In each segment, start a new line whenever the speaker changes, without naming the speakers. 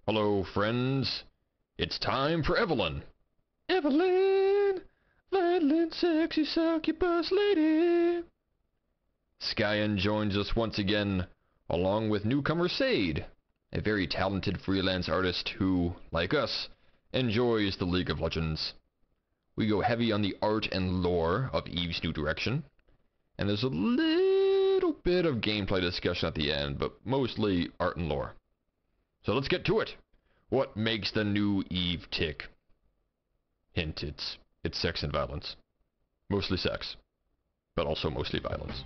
Hello, friends. It's time for Evelynn.
Evelynn, violent, sexy, succubus lady.
Skyen joins us once again, along with newcomer Sade, a very talented freelance artist who, like us, enjoys the League of Legends. We go heavy on the art and lore of Eve's new direction, and there's a little bit of gameplay discussion at the end, but mostly art and lore. So let's get to it. What makes the new Eve tick? Hint, it's sex and violence. Mostly sex, but also mostly violence.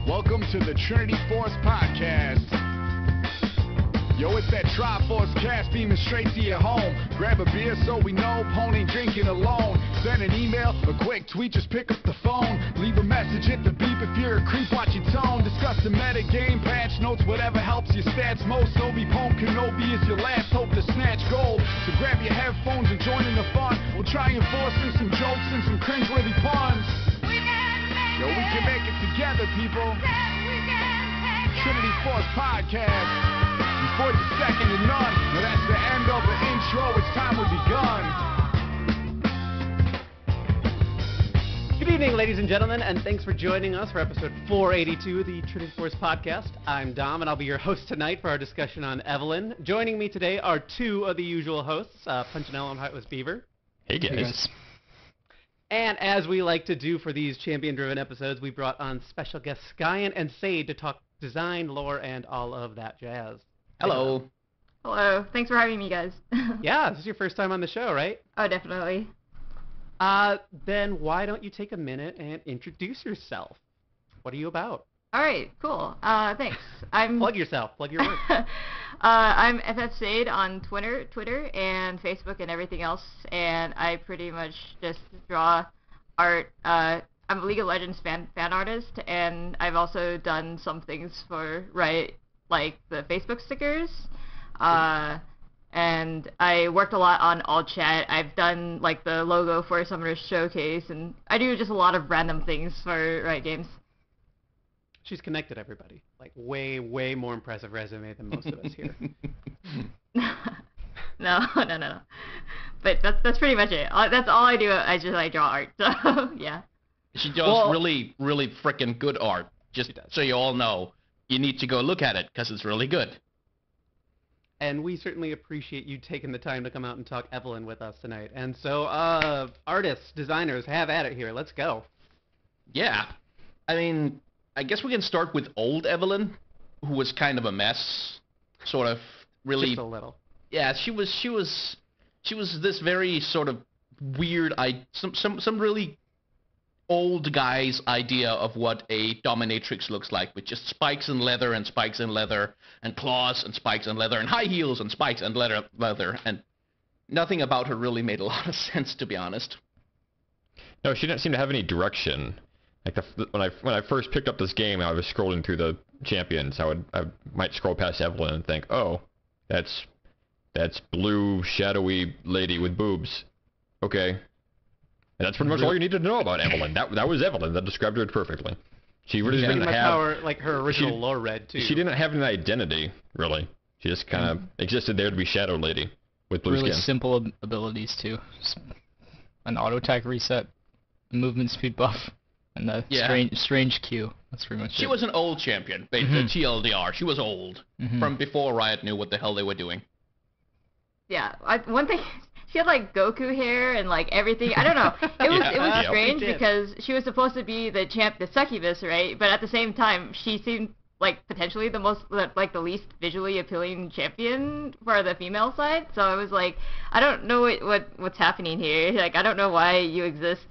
Welcome to the Trinity Force Podcast. Yo, it's that Triforce cast beaming straight to your home. Grab a beer so we know Pone ain't drinking alone. Send an email, a quick tweet, just pick up the phone. Leave a message, hit the beep if you're a creep, watch your tone. Discuss the meta game, patch notes, whatever helps your stats most. Obi-Pone Kenobi is your last hope to snatch gold. So grab your headphones and join in the fun. We'll try and force in some jokes and some cringeworthy puns. Yo, we can make it together, people. Trinity Force Podcast. Before you second to none. Now that's the end of the intro. It's time we begun.
Good evening, ladies and gentlemen, and thanks for joining us for episode 482 of the Trinity Force Podcast. I'm Dom, and I'll be your host tonight for our discussion on Evelynn. Joining me today are two of the usual hosts, Punchinello and Heartless Beaver.
Hey guys.
And as we like to do for these champion-driven episodes, we brought on special guests Skyen and Sade to talk design, lore, and all of that jazz.
Hello. Hello. Thanks for having me, guys.
Yeah, this is your first time on the show, right?
Oh, definitely.
Then why don't you take a minute and introduce yourself? What are you about?
All right, cool. Thanks.
Plug yourself. Plug your work.
I'm FF Sade on Twitter and Facebook and everything else, and I pretty much just draw art. I'm a League of Legends fan artist, and I've also done some things for Riot, like the Facebook stickers. And I worked a lot on All Chat. I've done like the logo for Summoner's Showcase, and I do just a lot of random things for Riot Games.
She's connected everybody. Like way more impressive resume than most of us here.
No. But that's pretty much it. That's all I do. I draw art. So yeah.
She does really freaking good art. Just so you all know, you need to go look at it because it's really good.
And we certainly appreciate you taking the time to come out and talk Evelynn with us tonight. And so, artists, designers, have at it here. Let's go.
Yeah. I mean, I guess we can start with old Evelynn, who was kind of a mess. Sort of really...
Just a little.
Yeah, she was this very sort of weird... Some really old guy's idea of what a dominatrix looks like, with just spikes and leather and spikes and leather and claws and spikes and leather and high heels and spikes and leather, and nothing about her really made a lot of sense, to be honest.
No, she didn't seem to have any direction. Like when I first picked up this game, I was scrolling through the champions. I might scroll past Evelynn and think, oh, that's blue shadowy lady with boobs. Okay. And that's pretty much all you needed to know about Evelynn. That was Evelynn. That described her perfectly. She really didn't have...
her original lore read, too.
She didn't have an identity, really. She just kind of existed there to be Shadow Lady with blue skin.
Really simple abilities, too. An auto-attack reset, a movement speed buff, and the strange Q. That's pretty much it.
She was an old champion, TLDR. She was old. From before Riot knew what the hell they were doing.
Yeah, one thing... She had like Goku hair and like everything. I don't know. It was strange because she was supposed to be the succubus, right? But at the same time, she seemed like potentially the least visually appealing champion for the female side. So I was like, I don't know what's happening here. Like, I don't know why you exist.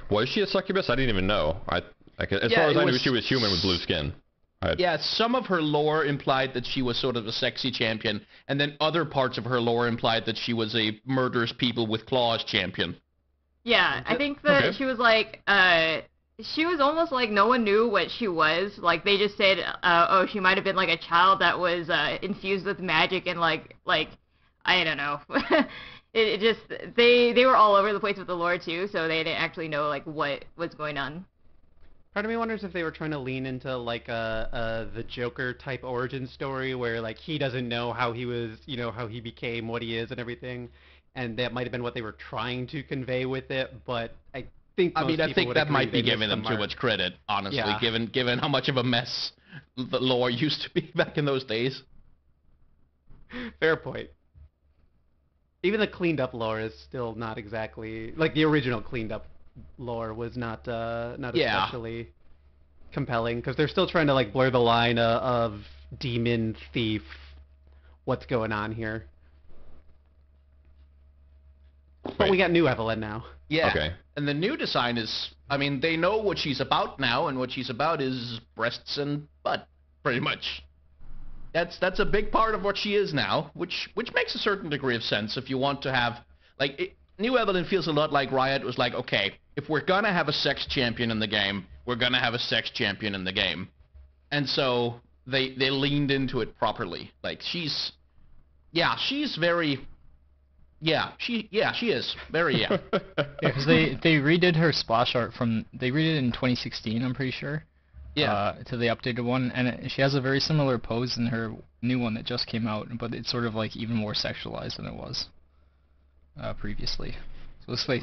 Was she a succubus? I didn't even know. As far as I knew, she was human with blue skin.
Yeah, some of her lore implied that she was sort of a sexy champion, and then other parts of her lore implied that she was a murders people with claws champion.
Yeah, I think that she was like, she was almost like no one knew what she was. Like, they just said, oh, she might have been like a child that was infused with magic and like I don't know. It just, they were all over the place with the lore too, so they didn't actually know like what was going on.
Part of me wonders if they were trying to lean into like the Joker type origin story where like he doesn't know how he was, how he became what he is and everything, and that might have been what they were trying to convey with it. But I think
I think that might be giving them too much credit, honestly,
Yeah.
given how much of a mess the lore used to be back in those days.
Fair point. Even the cleaned up lore is still not exactly like the original cleaned up lore was not
Yeah.
especially compelling because they're still trying to like blur the line of demon thief. What's going on here? But we got new Evelynn now.
Yeah.
Okay.
And the new design is, they know what she's about now, and what she's about is breasts and butt, pretty much. That's a big part of what she is now, which makes a certain degree of sense if you want to have, new Evelynn feels a lot like Riot was like, okay, if we're gonna have a sex champion in the game, we're gonna have a sex champion in the game. And so they leaned into it properly. Like, she's very... she is. Very, yeah.
Because they redid her splash art they redid it in 2016, I'm pretty sure.
Yeah.
To the updated one, and she has a very similar pose in her new one that just came out, but it's sort of like even more sexualized than it was previously. So it looks like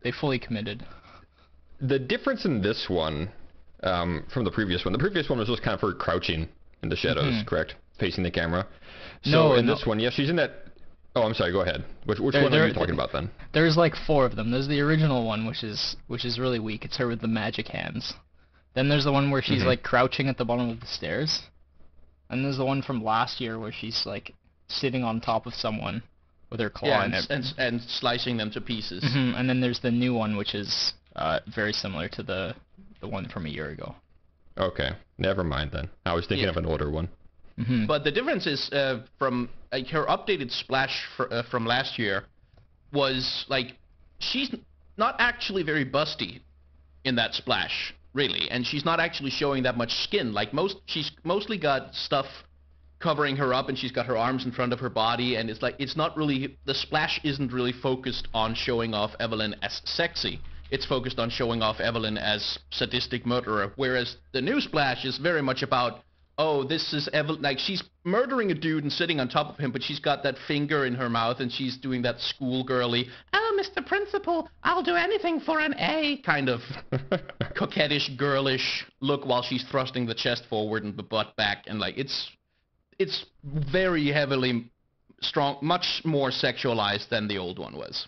they fully committed.
The difference in this one from the previous one was just kind of her crouching in the shadows, correct? Facing the camera. So in this one, she's in that... Oh, I'm sorry, go ahead. Which one are you talking about then?
There's like 4 of them. There's the original one, which is really weak. It's her with the magic hands. Then there's the one where she's like crouching at the bottom of the stairs. And there's the one from last year where she's like sitting on top of someone with her claw in it.
And slicing them to pieces.
And then there's the new one, which is very similar to the one from a year ago.
Okay, never mind then. I was thinking of an older one.
But the difference is from her updated splash from last year was like she's not actually very busty in that splash, really, and she's not actually showing that much skin. Like she's mostly got stuff covering her up, and she's got her arms in front of her body, and it's not really, the splash isn't really focused on showing off Evelynn as sexy. It's focused on showing off Evelynn as sadistic murderer, whereas the new splash is very much about, oh, this is Evelynn, like she's murdering a dude and sitting on top of him, but she's got that finger in her mouth and she's doing that schoolgirly, oh, Mr. Principal, I'll do anything for an A, kind of coquettish, girlish look while she's thrusting the chest forward and the butt back, and like it's very heavily strong, much more sexualized than the old one was.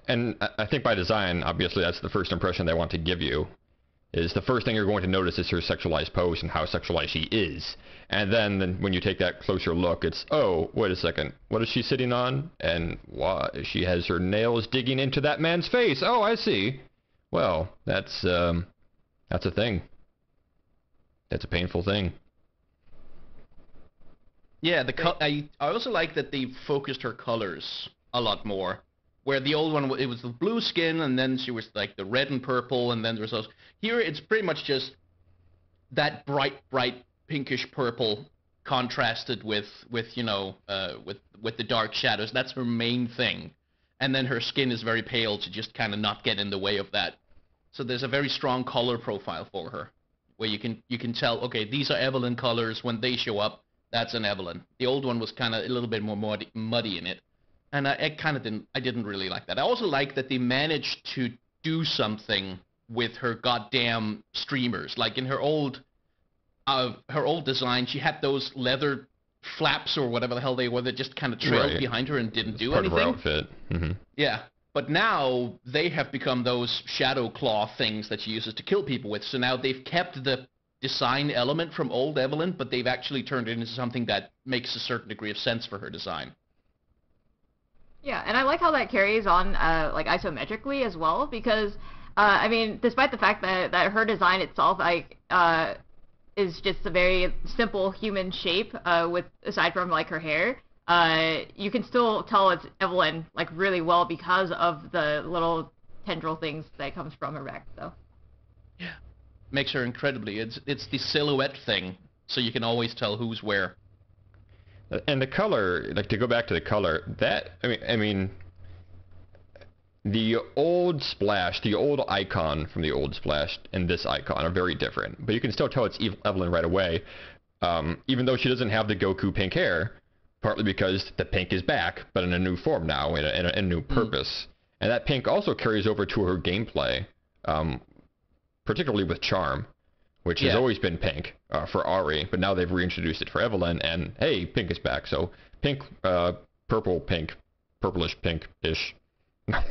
And I think by design, obviously that's the first impression they want to give you. Is the first thing you're going to notice is her sexualized pose and how sexualized she is. And then when you take that closer look, it's, oh, wait a second, what is she sitting on? And why? She has her nails digging into that man's face. Oh, I see. Well, that's a thing. That's a painful thing.
Yeah, I also like that they focused her colors a lot more. Where the old one, it was the blue skin, and then she was like the red and purple, and then there was those. Here, it's pretty much just that bright pinkish purple contrasted with the dark shadows. That's her main thing, and then her skin is very pale to just kind of not get in the way of that. So there's a very strong color profile for her, where you can tell, okay, these are Evelynn colors. When they show up, that's an Evelynn. The old one was kind of a little bit more muddy in it. And I didn't really like that. I also like that they managed to do something with her goddamn streamers. Like in her old design, she had those leather flaps or whatever the hell they were that just kind of trailed behind her and didn't do anything.
Part of her outfit. Mm-hmm.
Yeah, but now they have become those shadow claw things that she uses to kill people with. So now they've kept the design element from old Evelynn, but they've actually turned it into something that makes a certain degree of sense for her design.
Yeah, and I like how that carries on like isometrically as well, because I mean, despite the fact that her design itself is just a very simple human shape, with aside from like her hair, you can still tell it's Evelynn like really well because of the little tendril things that comes from her back. So
yeah, makes her incredibly. It's the silhouette thing, so you can always tell who's where.
And the color, like to go back to the color, that I mean, the old Splash, the old icon from the old Splash, and this icon are very different. But you can still tell it's Evelynn right away, even though she doesn't have the Goku pink hair, partly because the pink is back, but in a new form now, in a new purpose. And that pink also carries over to her gameplay, particularly with Charm, which has always been pink for Ari, but now they've reintroduced it for Evelynn, and hey, pink is back. So pink, purple, pink, purplish, pink-ish.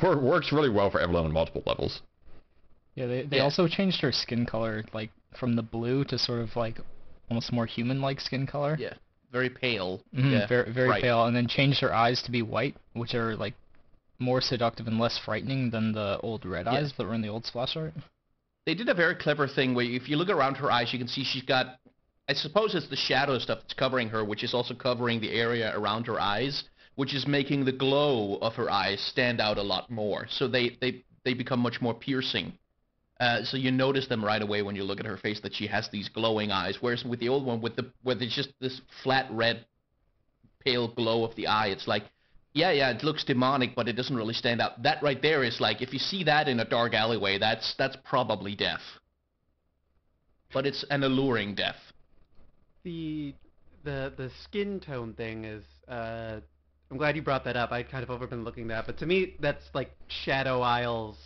Works really well for Evelynn on multiple levels.
Yeah, they also changed her skin color, like, from the blue to sort of, like, almost more human-like skin color.
Yeah, very pale.
Yeah, very pale, and then changed her eyes to be white, which are, like, more seductive and less frightening than the old red eyes that were in the old Splash art.
They did a very clever thing where if you look around her eyes, you can see she's got, I suppose it's the shadow stuff that's covering her, which is also covering the area around her eyes, which is making the glow of her eyes stand out a lot more. So they become much more piercing. So you notice them right away when you look at her face that she has these glowing eyes. Whereas with the old one, where there's just this flat red, pale glow of the eye, it's like, yeah, it looks demonic, but it doesn't really stand out. That right there is like, if you see that in a dark alleyway, that's probably death. But it's an alluring death.
The skin tone thing is, I'm glad you brought that up. I'd kind of been looking that, but to me, that's like Shadow Isles,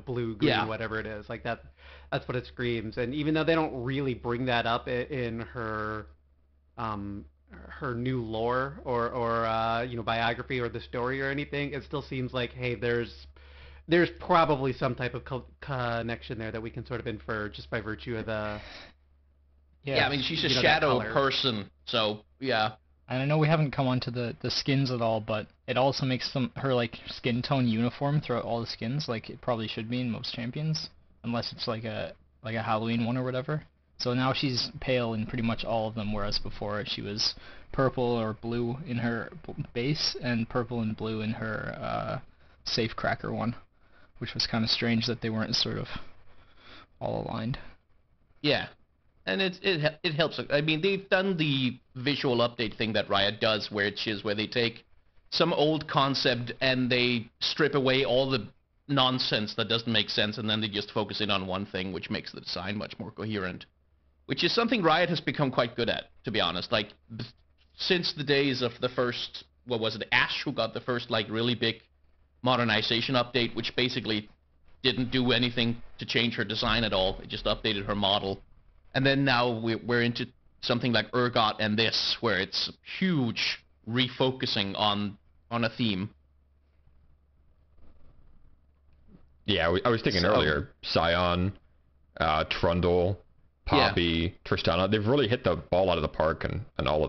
blue, green, whatever it is. Like that's what it screams. And even though they don't really bring that up in her new lore or biography or the story or anything, it still seems like, hey, there's probably some type of connection there that we can sort of infer just by virtue of the.
Yeah, I mean, she's a shadow person, so yeah.
And I know we haven't come on to the skins at all, but it also makes her like skin tone uniform throughout all the skins, like it probably should be in most champions, unless it's like a Halloween one or whatever. So now she's pale in pretty much all of them, whereas before she was purple or blue in her base and purple and blue in her Safecracker one, which was kind of strange that they weren't sort of all aligned.
Yeah. And it helps. I mean, they've done the visual update thing that Riot does, where they take some old concept and they strip away all the nonsense that doesn't make sense, and then they just focus in on one thing, which makes the design much more coherent. Which is something Riot has become quite good at, to be honest. Like, since the days of the first, what was it, Ash, who got the first, like, really big modernization update, which basically didn't do anything to change her design at all. It just updated her model. And then now we're into something like Urgot and this, where it's huge refocusing on a theme.
Yeah, I was thinking earlier, Skyen, Trundle, Poppy, Tristana, they've really hit the ball out of the park and all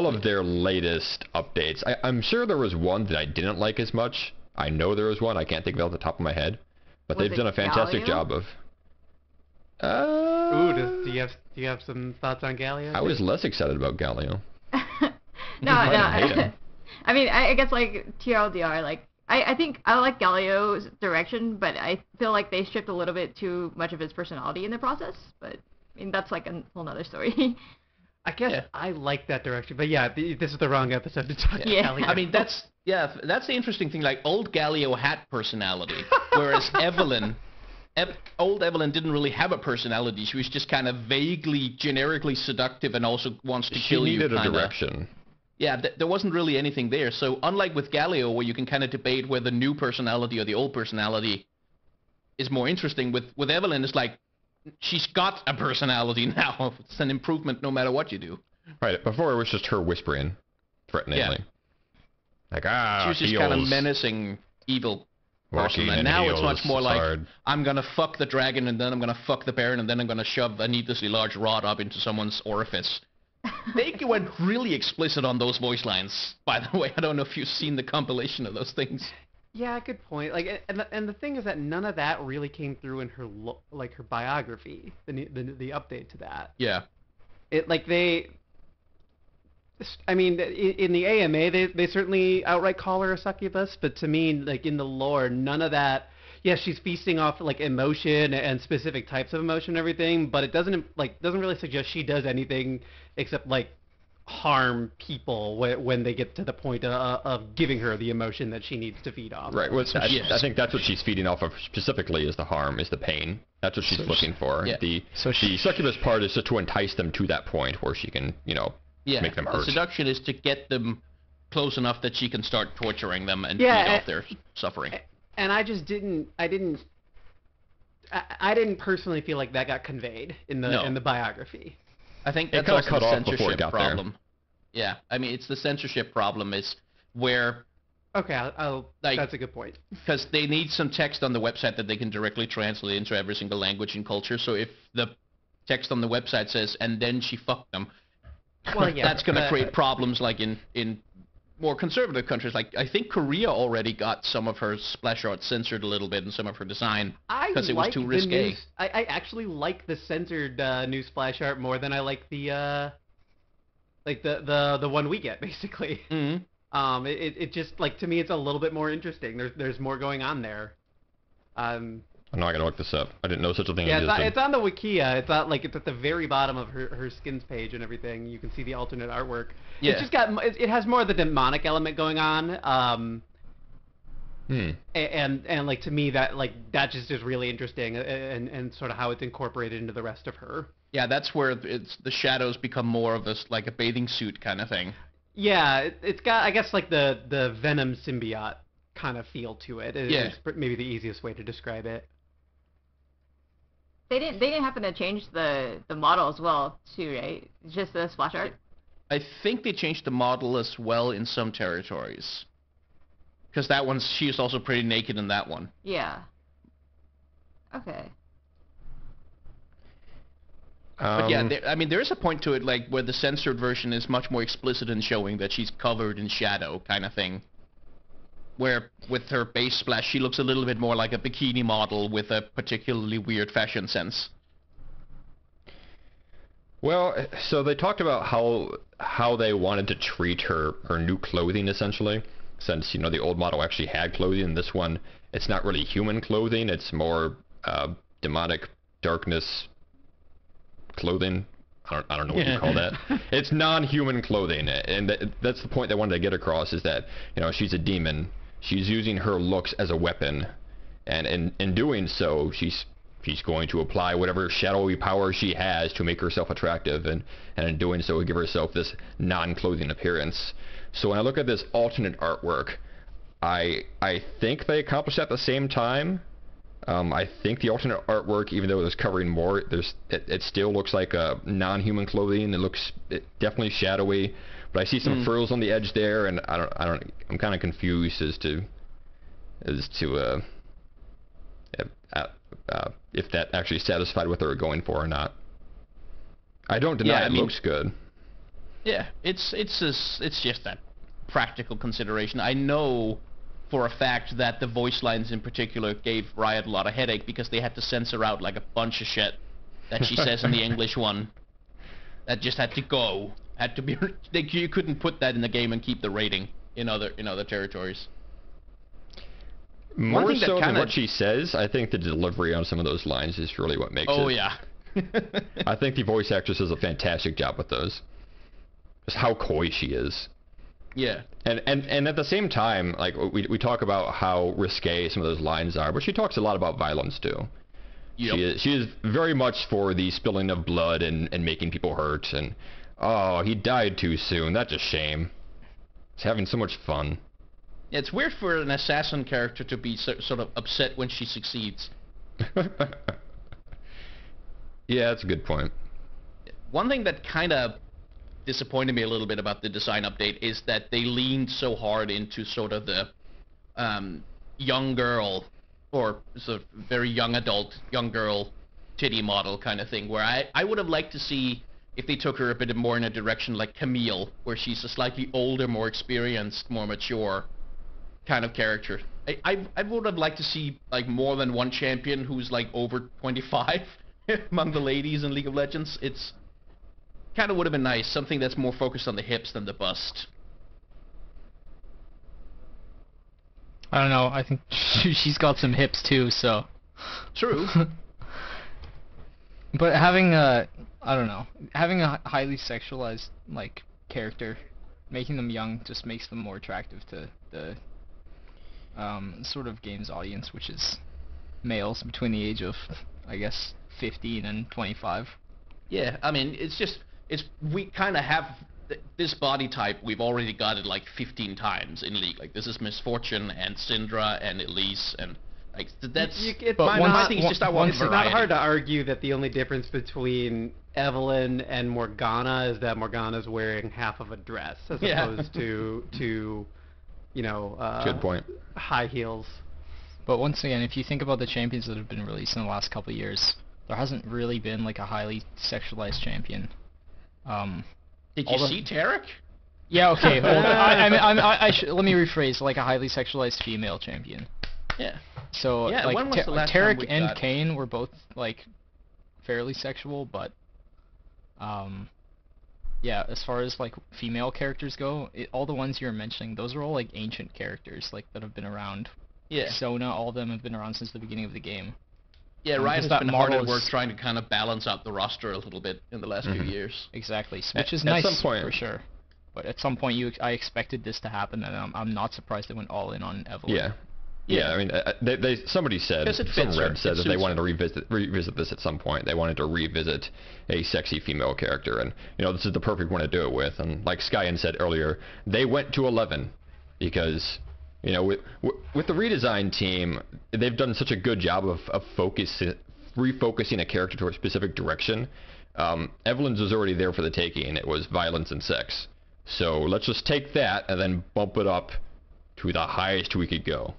of their latest updates. I'm sure there was one that I didn't like as much. I know there was one, I can't think of it off the top of my head. But they've done a fantastic job of...
do you have some thoughts on Galio?
I was less excited about Galio.
No. I mean, I guess like TLDR, like I think I like Galio's direction, but I feel like they stripped a little bit too much of his personality in the process. But I mean, that's like a whole nother story.
I guess I like that direction, but yeah, this is the wrong episode to talk about Galio.
I mean, that's the interesting thing. Like, old Galio had personality, whereas old Evelynn didn't really have a personality. She was just kind of vaguely, generically seductive and also wants to kill you.
She needed a direction.
Yeah, there wasn't really anything there. So unlike with Galio, where you can kind of debate whether the new personality or the old personality is more interesting, with Evelynn, it's like, she's got a personality now. It's an improvement no matter what you do.
Right, before it was just her whispering threateningly.
Yeah. Like, she was just kind of menacing evil person, and now it's much more like, I'm gonna fuck the dragon, and then I'm gonna fuck the baron, and then I'm gonna shove a needlessly large rod up into someone's orifice. They went really explicit on those voice lines, by the way. I don't know if you've seen the compilation of those things.
Yeah, good point. Like, and the thing is that none of that really came through in her her biography, the update to that.
Yeah.
It like I mean, in the AMA, they certainly outright call her a succubus, but to me, like, in the lore, none of that. Yes, she's feasting off like emotion and specific types of emotion and everything, but it doesn't really suggest she does anything except like harm people when they get to the point of giving her the emotion that she needs to feed off.
Right. Well, I think that's what she's feeding off of specifically, is the harm, is the pain. That's what she's looking for.
Yeah.
The succubus part is just to entice them to that point where she can, make them hurt.
The seduction is to get them close enough that she can start torturing them and feed off their suffering.
And I didn't personally feel like that got conveyed in the biography.
I think that's also the censorship problem. Yeah, I mean, it's the censorship problem is where...
Okay, that's a good point.
Because they need some text on the website that they can directly translate into every single language and culture, so if the text on the website says, and then she fucked them, well, yeah, that's going to create problems like in more conservative countries. Like, I think Korea already got some of her splash art censored a little bit in some of her design because it was too risque.
I actually like the censored new splash art more than I like the one we get, basically.
Mm-hmm.
It just, like, to me, it's a little bit more interesting. There's more going on there.
I'm not gonna look this up. I didn't know such a thing existed.
Yeah, it's on the Wikia. It's at the very bottom of her skins page and everything. You can see the alternate artwork. Yeah. It's just it has more of the demonic element going on. And like, to me, that just is really interesting, and sort of how it's incorporated into the rest of her.
Yeah, that's where the shadows become more of this, like a bathing suit kind of thing.
Yeah, it's got, I guess, like the Venom symbiote kind of feel to it. It's maybe the easiest way to describe it.
They didn't happen to change the model as well, too, right? Just the splash art?
I think they changed the model as well in some territories. Because that one, she's also pretty naked in that one.
Yeah. Okay.
But yeah, there is a point to it, like, where the censored version is much more explicit in showing that she's covered in shadow, kind of thing. Where, with her base splash, she looks a little bit more like a bikini model with a particularly weird fashion sense.
Well, so they talked about how they wanted to treat her new clothing, essentially. Since, the old model actually had clothing, and this one, it's not really human clothing, it's more demonic darkness clothing. I don't know what you call that. It's non-human clothing, and that's the point they wanted to get across, is that, she's a demon. She's using her looks as a weapon, and in doing so, she's going to apply whatever shadowy power she has to make herself attractive, and in doing so, give herself this non-clothing appearance. So when I look at this alternate artwork, I think they accomplished that at the same time. I think the alternate artwork, even though it was covering more, it still looks like a non-human clothing. It looks definitely shadowy, but I see some frills on the edge there, and I'm kind of confused as to if that actually satisfied what they were going for or not. I don't deny it looks good.
Yeah, it's just that practical consideration. I know for a fact that the voice lines in particular gave Riot a lot of headache because they had to censor out like a bunch of shit that she says in the English one. That just had to go. Had to be. You couldn't put that in the game and keep the rating in other territories.
More so than what she says, I think the delivery on some of those lines is really what makes it.
Oh yeah.
I think the voice actress does a fantastic job with those. Just how coy she is.
Yeah.
And at the same time, like, we talk about how risque some of those lines are, but she talks a lot about violence too. Yep. She is very much for the spilling of blood and making people hurt, and oh, he died too soon. That's a shame. He's having so much fun.
Yeah, it's weird for an assassin character to be sort of upset when she succeeds.
Yeah, that's a good point.
One thing that kind of disappointed me a little bit about the design update is that they leaned so hard into sort of the young girl, or sort of very young adult, young girl titty model kind of thing, where I would have liked to see if they took her a bit more in a direction like Camille, where she's a slightly older, more experienced, more mature kind of character. I would have liked to see like more than one champion who's like over 25 among the ladies in League of Legends. It's kind of would have been nice, something that's more focused on the hips than the bust.
I don't know, I think she's got some hips too, so...
True.
But having a highly sexualized, like, character. Making them young just makes them more attractive to the sort of games audience, which is males between the age of, I guess, 15 and 25.
Yeah, I mean, we kind of have this body type. We've already got it like 15 times in League. Like, this is Misfortune and Syndra and Elise, and like that's. My thing is just I want
It's
variety.
not hard to argue that the only difference between Evelynn and Morgana is that Morgana's wearing half of a dress as opposed to
Good point.
high heels.
But once again, if you think about the champions that have been released in the last couple of years, there hasn't really been like a highly sexualized champion.
Did you see Tarek?
Yeah, okay. Well, let me rephrase, like a highly sexualized female champion.
Yeah.
So
yeah,
like
when was the last time
Tarek
we
and
got...
Kane were both like fairly sexual, but yeah, as far as like female characters go, all the ones you're mentioning, those are all like ancient characters like that have been around.
Yeah.
Sona, all of them have been around since the beginning of the game.
Yeah, Riot has been hard at work
is...
trying to kind of balance out the roster a little bit in the last few years.
Exactly, which is nice for sure. But at some point, I expected this to happen, and I'm not surprised they went all in on Evelynn.
Yeah. Yeah, I mean, somebody said, some Red said that they wanted to revisit this at some point. They wanted to revisit a sexy female character, and this is the perfect one to do it with. And like Skyen said earlier, they went to 11 because with the redesign team, they've done such a good job of refocusing a character to a specific direction. Evelynn's was already there for the taking. It was violence and sex. So let's just take that and then bump it up to the highest we could go.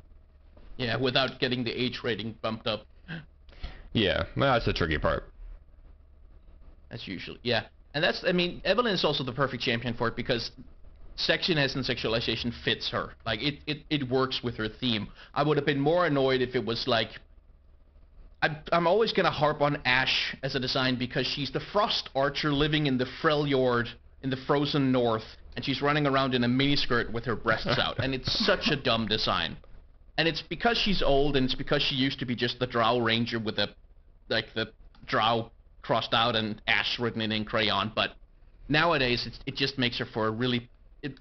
Yeah, without getting the age rating bumped up.
Yeah, well, that's the tricky part.
That's usually, yeah. And Evelynn is also the perfect champion for it because sexiness and sexualization fits her. Like, it works with her theme. I would have been more annoyed if it was like... I'm always going to harp on Ashe as a design because she's the Frost Archer living in the Freljord in the frozen north, and she's running around in a miniskirt with her breasts out, and it's such a dumb design. And it's because she's old, and it's because she used to be just the Drow Ranger with the Drow crossed out and Ashe written in crayon, but nowadays it just makes her for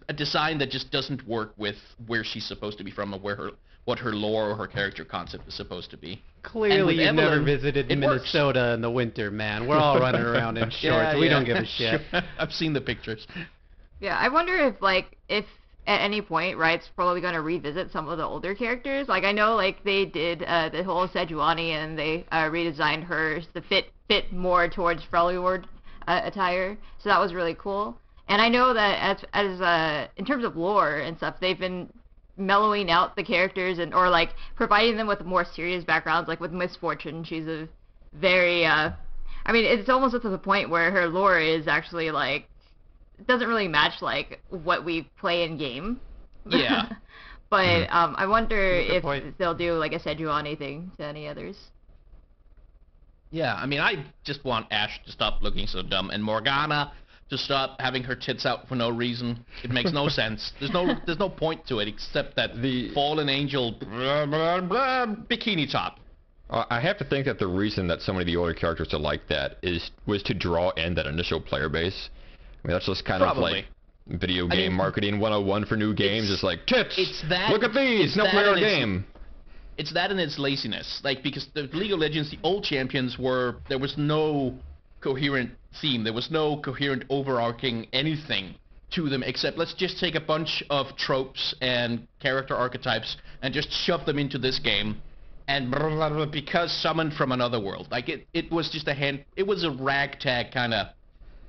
a design that just doesn't work with where she's supposed to be from, or what her lore or her character concept is supposed to be.
Clearly you've never visited Minnesota in the winter, man. We're all running around in shorts. We don't give a shit.
I've seen the pictures.
Yeah, I wonder if at any point Riot's probably going to revisit some of the older characters. Like, I know like they did the whole Sejuani, and they redesigned hers to fit more towards Freljord attire. So that was really cool. And I know that as in terms of lore and stuff, they've been mellowing out the characters or like providing them with more serious backgrounds. Like with Misfortune, she's a very it's almost up to the point where her lore is actually like it doesn't really match like what we play in game.
Yeah.
But I wonder if they'll do like a Sejuani thing to any others.
Yeah, I mean, I just want Ashe to stop looking so dumb, and Morgana to stop having her tits out for no reason. It makes no sense. There's no point to it except that the fallen angel bikini top.
I have to think that the reason that so many of the older characters are like that was to draw in that initial player base. I mean, that's just kind of like video game marketing 101 for new games. It's like, tits! Look at these! Now play our game!
It's that and its laziness. Like, because the League of Legends, the old champions there was no coherent theme. There was no coherent overarching anything to them except let's just take a bunch of tropes and character archetypes and just shove them into this game. And because summoned from another world. Like, it was just it was a ragtag kind of...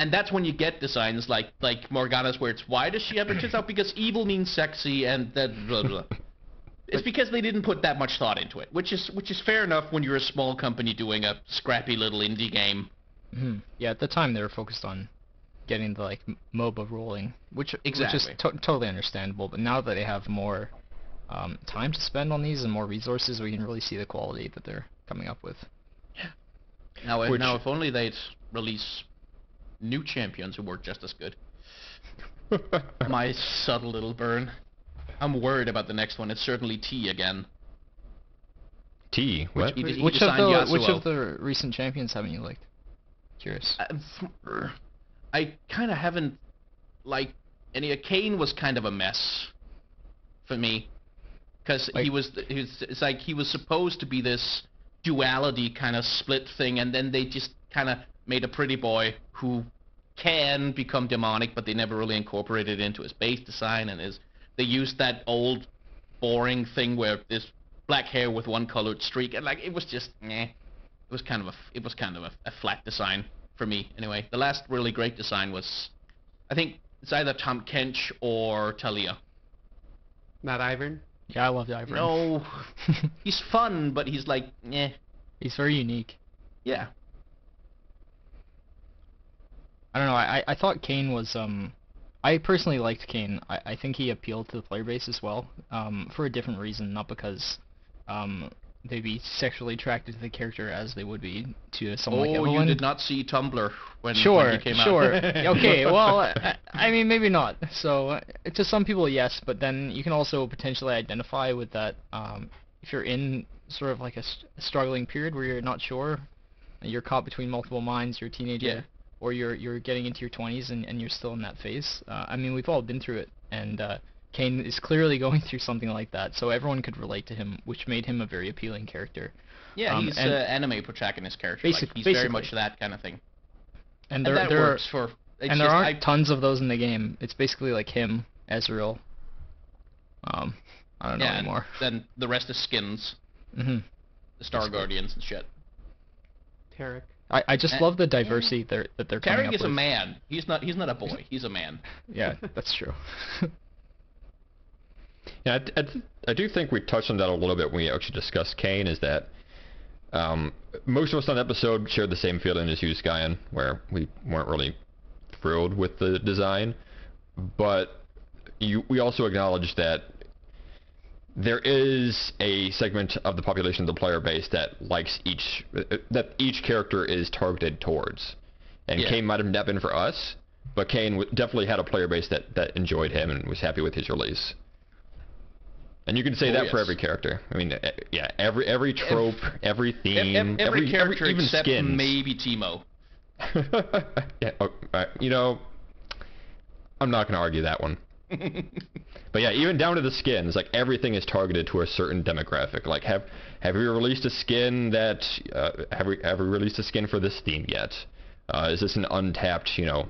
And that's when you get designs like Morgana's, where it's, why does she have her tits out? Because evil means sexy, and that blah blah. It's because they didn't put that much thought into it, which is fair enough when you're a small company doing a scrappy little indie game.
Mm-hmm. Yeah, at the time they were focused on getting the like MOBA rolling, which is totally understandable. But now that they have more time to spend on these and more resources, we can really see the quality that they're coming up with.
Yeah. Now if only they'd release new champions who were just as good. My subtle little burn. I'm worried about the next one. It's certainly T again.
T? What?
Which of the recent champions haven't you liked? Curious.
I kind of haven't like, and Kane was kind of a mess for me, because it's like he was supposed to be this duality kind of split thing, and then they just kind of made a pretty boy who can become demonic, but they never really incorporated it into his base design, and they used that old boring thing where this black hair with one colored streak, and like it was just it was kind of a flat design for me anyway. The last really great design was, I think it's either Tom Kench or Talia.
Not Ivern?
Yeah, I love Ivern.
No, he's fun, but he's like
He's very unique.
Yeah.
I don't know. I thought Kane was I personally liked Kane. I think he appealed to the player base as well, for a different reason, not because they'd be sexually attracted to the character as they would be to someone like Evelynn.
Oh, you did not see Tumblr when he came out.
Sure. Okay, well, I mean, maybe not. So, to some people, yes, but then you can also potentially identify with that if you're in sort of like a struggling period where you're not sure, you're caught between multiple minds, you're a teenager, or you're getting into your 20s and you're still in that phase. I mean, we've all been through it, and Kane is clearly going through something like that, so everyone could relate to him, which made him a very appealing character.
Yeah, he's an anime protagonist character. He's
basically
very much that kind of thing.
And
that works for...
And there aren't tons of those in the game. It's basically like him, Ezreal. I don't know anymore.
Then the rest is skins.
Mm-hmm.
The Star Guardians and shit.
Tarek.
I just love the diversity that they're coming up with.
Tarek is a man. He's not a boy. He's a man.
Yeah, that's true.
Yeah, I do think we touched on that a little bit when we actually discussed Kane, is that most of us on the episode shared the same feeling as you, Skyen, where we weren't really thrilled with the design, but we also acknowledged that there is a segment of the population of the player base that likes that each character is targeted towards. And Kane might have not been for us, but Kane definitely had a player base that enjoyed him and was happy with his release. And you can say that for every character. I mean, yeah, every trope, every theme,
every character
even
except
skins.
maybe Teemo.
Yeah, you know, I'm not going to argue that one. But yeah, even down to the skins, like everything is targeted to a certain demographic. Like, have we released a skin that have we released a skin for this theme yet? Is this an untapped, you know,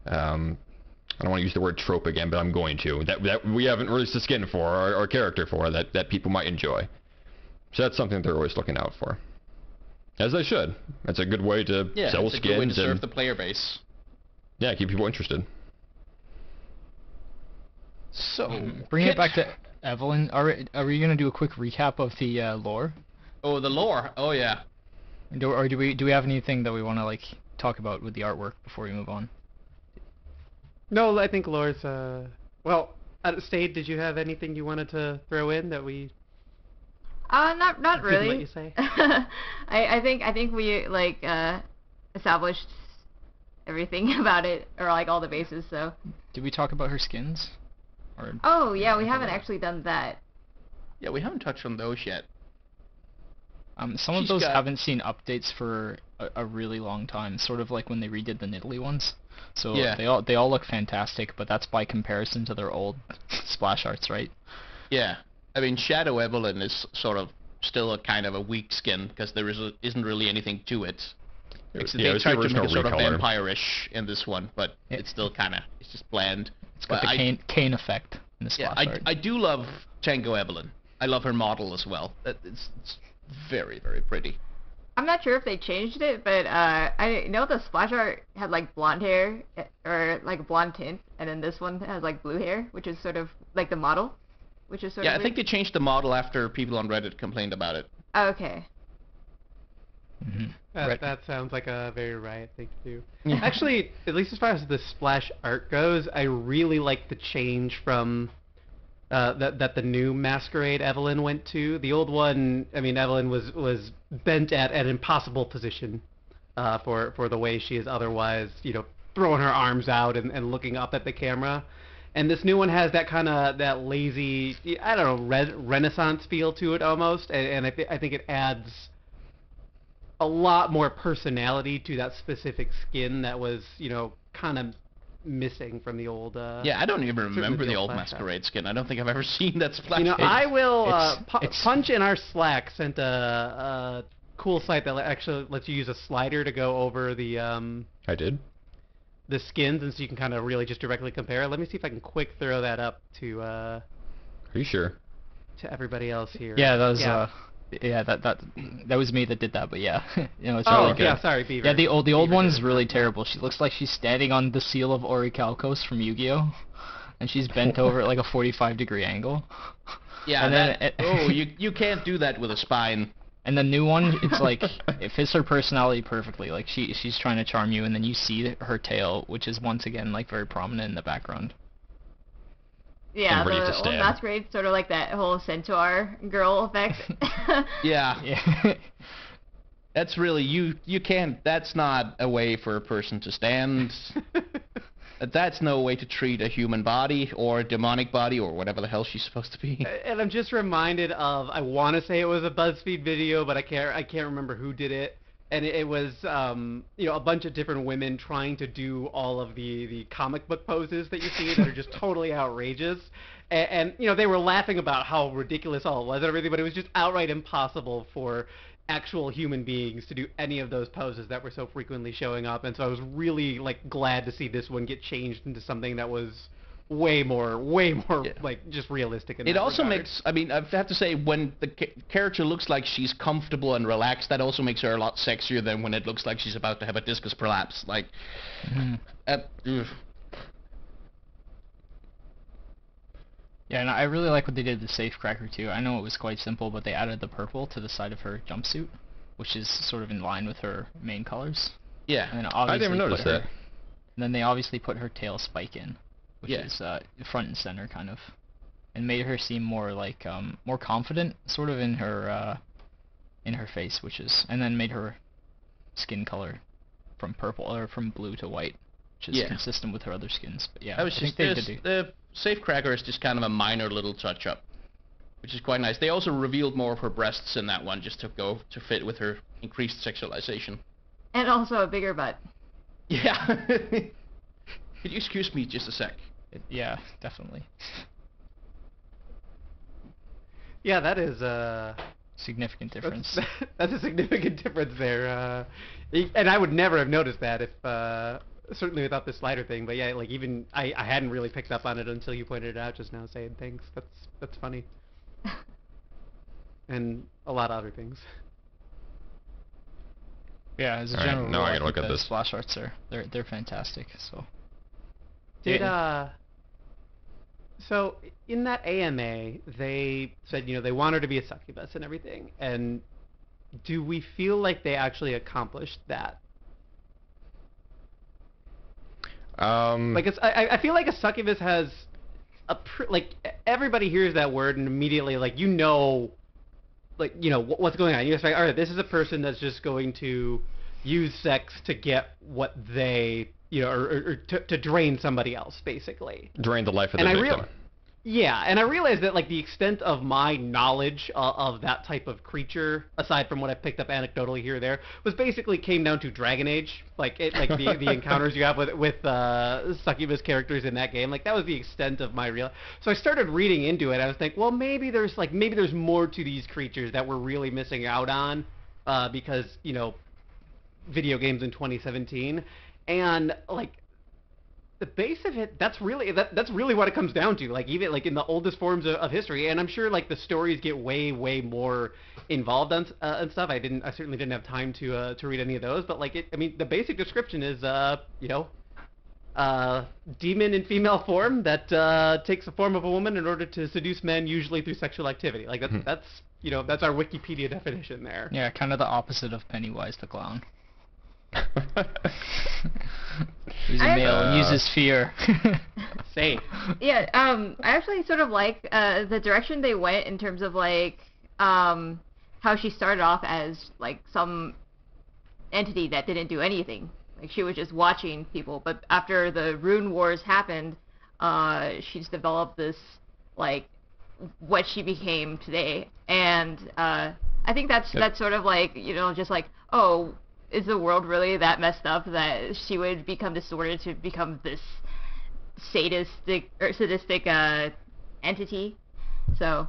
I don't want to use the word trope again, but I'm going to, that we haven't released a skin for or character for that people might enjoy. So that's something they're always looking out for, as they should. That's a good way to sell skins.
It's a good way to serve the player base.
Yeah, keep people interested.
So,
bring it back to Evelynn. Are we gonna do a quick recap of the lore?
Oh, the lore. Oh yeah.
Do we have anything that we want to like talk about with the artwork before we move on?
No, I think Lore's, well, Sade, did you have anything you wanted to throw in that we...
Not really.
Didn't let you say?
I think we, like, established everything about it, or, like, all the bases, so...
Did we talk about her skins? Or
oh, yeah, we haven't actually done that.
Yeah, we haven't touched on those yet.
Some of those haven't seen updates for a really long time, sort of like when they redid the Nidalee ones. So they all look fantastic, but that's by comparison to their old splash arts, right?
Yeah. I mean, Shadow Evelynn is sort of still a kind of a weak skin, because there isn't really anything to it. They tried to make it sort of vampire-ish in this one, but it's still kind of, it's just bland.
It's got the Kane effect in the splash art.
I do love Tango Evelynn. I love her model as well. It's very, very pretty.
I'm not sure if they changed it, but I know the splash art had like blonde hair, or like a blonde tint, and then this one has like blue hair, which is sort of like the model, which is sort of
I think they changed the model after people on Reddit complained about it.
Oh, okay.
Mm-hmm.
That sounds like a very Riot thing to do. Actually, at least as far as the splash art goes, I really like the change from that the new Masquerade Evelynn went to. The old one, I mean, Evelynn was bent at an impossible position for the way she is otherwise, you know, throwing her arms out and looking up at the camera. And this new one has that kind of, that lazy, I don't know, Renaissance feel to it almost, and I think it adds a lot more personality to that specific skin that was, you know, kind of missing from the old.
Yeah, I don't even
certainly
remember the old
flashback.
Masquerade skin. I don't think I've ever seen that splash.
You know,
page.
I will.
it's-
Punch in our Slack sent a cool site that actually lets you use a slider to go over the
I did.
the skins, and so you can kind of really just directly compare. Let me see if I can quick throw that up to
Are you sure?
everybody else here.
Yeah, that was that was me that did that, but yeah, you know, it's
Oh,
really good.
yeah, sorry, Beaver.
Yeah, the old
Beaver
one's
did it.
really terrible. She looks like she's standing on the seal of Orichalcos from Yu-Gi-Oh, and she's bent over at like a 45-degree angle.
Yeah,
and
that, you can't do that with a spine.
And the new one, it's like it fits her personality perfectly. Like she's trying to charm you, and then you see her tail, which is once again like very prominent in the background.
Yeah,
And ready to
the old
stab.
Masquerade sort of like that whole centaur girl effect.
Yeah,
Yeah.
that's really you can't. That's not a way for a person to stand. That's no way to treat a human body or a demonic body or whatever the hell she's supposed to be.
And I'm just reminded of, I want to say it was a BuzzFeed video, but I can't remember who did it. And it was you know, a bunch of different women trying to do all of the comic book poses that you see that are just totally outrageous. And you know, they were laughing about how ridiculous all it was and everything, but it was just outright impossible for actual human beings to do any of those poses that were so frequently showing up. And so I was really like glad to see this one get changed into something that was way more
Yeah.
like just realistic in
It
that
also
regard.
makes, I mean, I have to say, when the character looks like she's comfortable and relaxed, that also makes her a lot sexier than when it looks like she's about to have a discus prolapse. Like, ugh.
Yeah, and I really like what they did with the Safecracker too. I know it was quite simple, but they added the purple to the side of her jumpsuit, which is sort of in line with her main colors.
Yeah.
And then
I
obviously
didn't even notice
put her-
that.
And then they obviously put her tail spike in, which
Yeah.
is front and center kind of, and made her seem more like more confident, sort of in her face, which is, and then made her skin color from purple or from blue to white, which is
Yeah.
consistent with her other skins. But yeah,
I was
think
just,
they did
the Safecracker is just kind of a minor little touch-up, which is quite nice. They also revealed more of her breasts in that one, just to go to fit with her increased sexualization.
And also a bigger butt.
Yeah. Could you excuse me just a sec?
yeah, definitely.
Yeah, that is
Significant difference.
that's a significant difference there. And I would never have noticed that if certainly without the slider thing. But yeah, like even I hadn't really picked up on it until you pointed it out just now, saying thanks. That's funny. And a lot of other things.
Yeah, as a
All right,
general
now
rule,
I
I
gotta look
think
at
the
this.
splash arts they're fantastic. So
Did so in that AMA they said, you know, they want her to be a succubus and everything, and do we feel like they actually accomplished that? Like I feel like a succubus has like everybody hears that word and immediately like you know what's going on. You expect, all right, this is a person that's just going to use sex to get what they or to drain somebody else basically.
drain the life of
And
the
I
victim.
And I realized that like the extent of my knowledge of that type of creature, aside from what I picked up anecdotally here or there, was basically came down to Dragon Age, like the encounters you have with succubus characters in that game. Like that was the extent of my real. So I started reading into it. I was thinking, well, maybe there's more to these creatures that we're really missing out on, because video games in 2017, and like. The base of it, that's really what it comes down to. Like even like in the oldest forms of history, and I'm sure like the stories get way more involved and stuff. I certainly didn't have time to read any of those, but like the basic description is demon in female form that takes the form of a woman in order to seduce men, usually through sexual activity. Like that's our Wikipedia definition there.
yeah, kind of the opposite of Pennywise the clown. Who's a male and uses fear.
Safe.
Yeah, I actually sort of like the direction they went in terms of like how she started off as like some entity that didn't do anything. Like she was just watching people, but after the Rune Wars happened, she's developed this like what she became today, and I think that's sort of like just like, oh, is the world really that messed up that she would become distorted to become this sadistic entity. So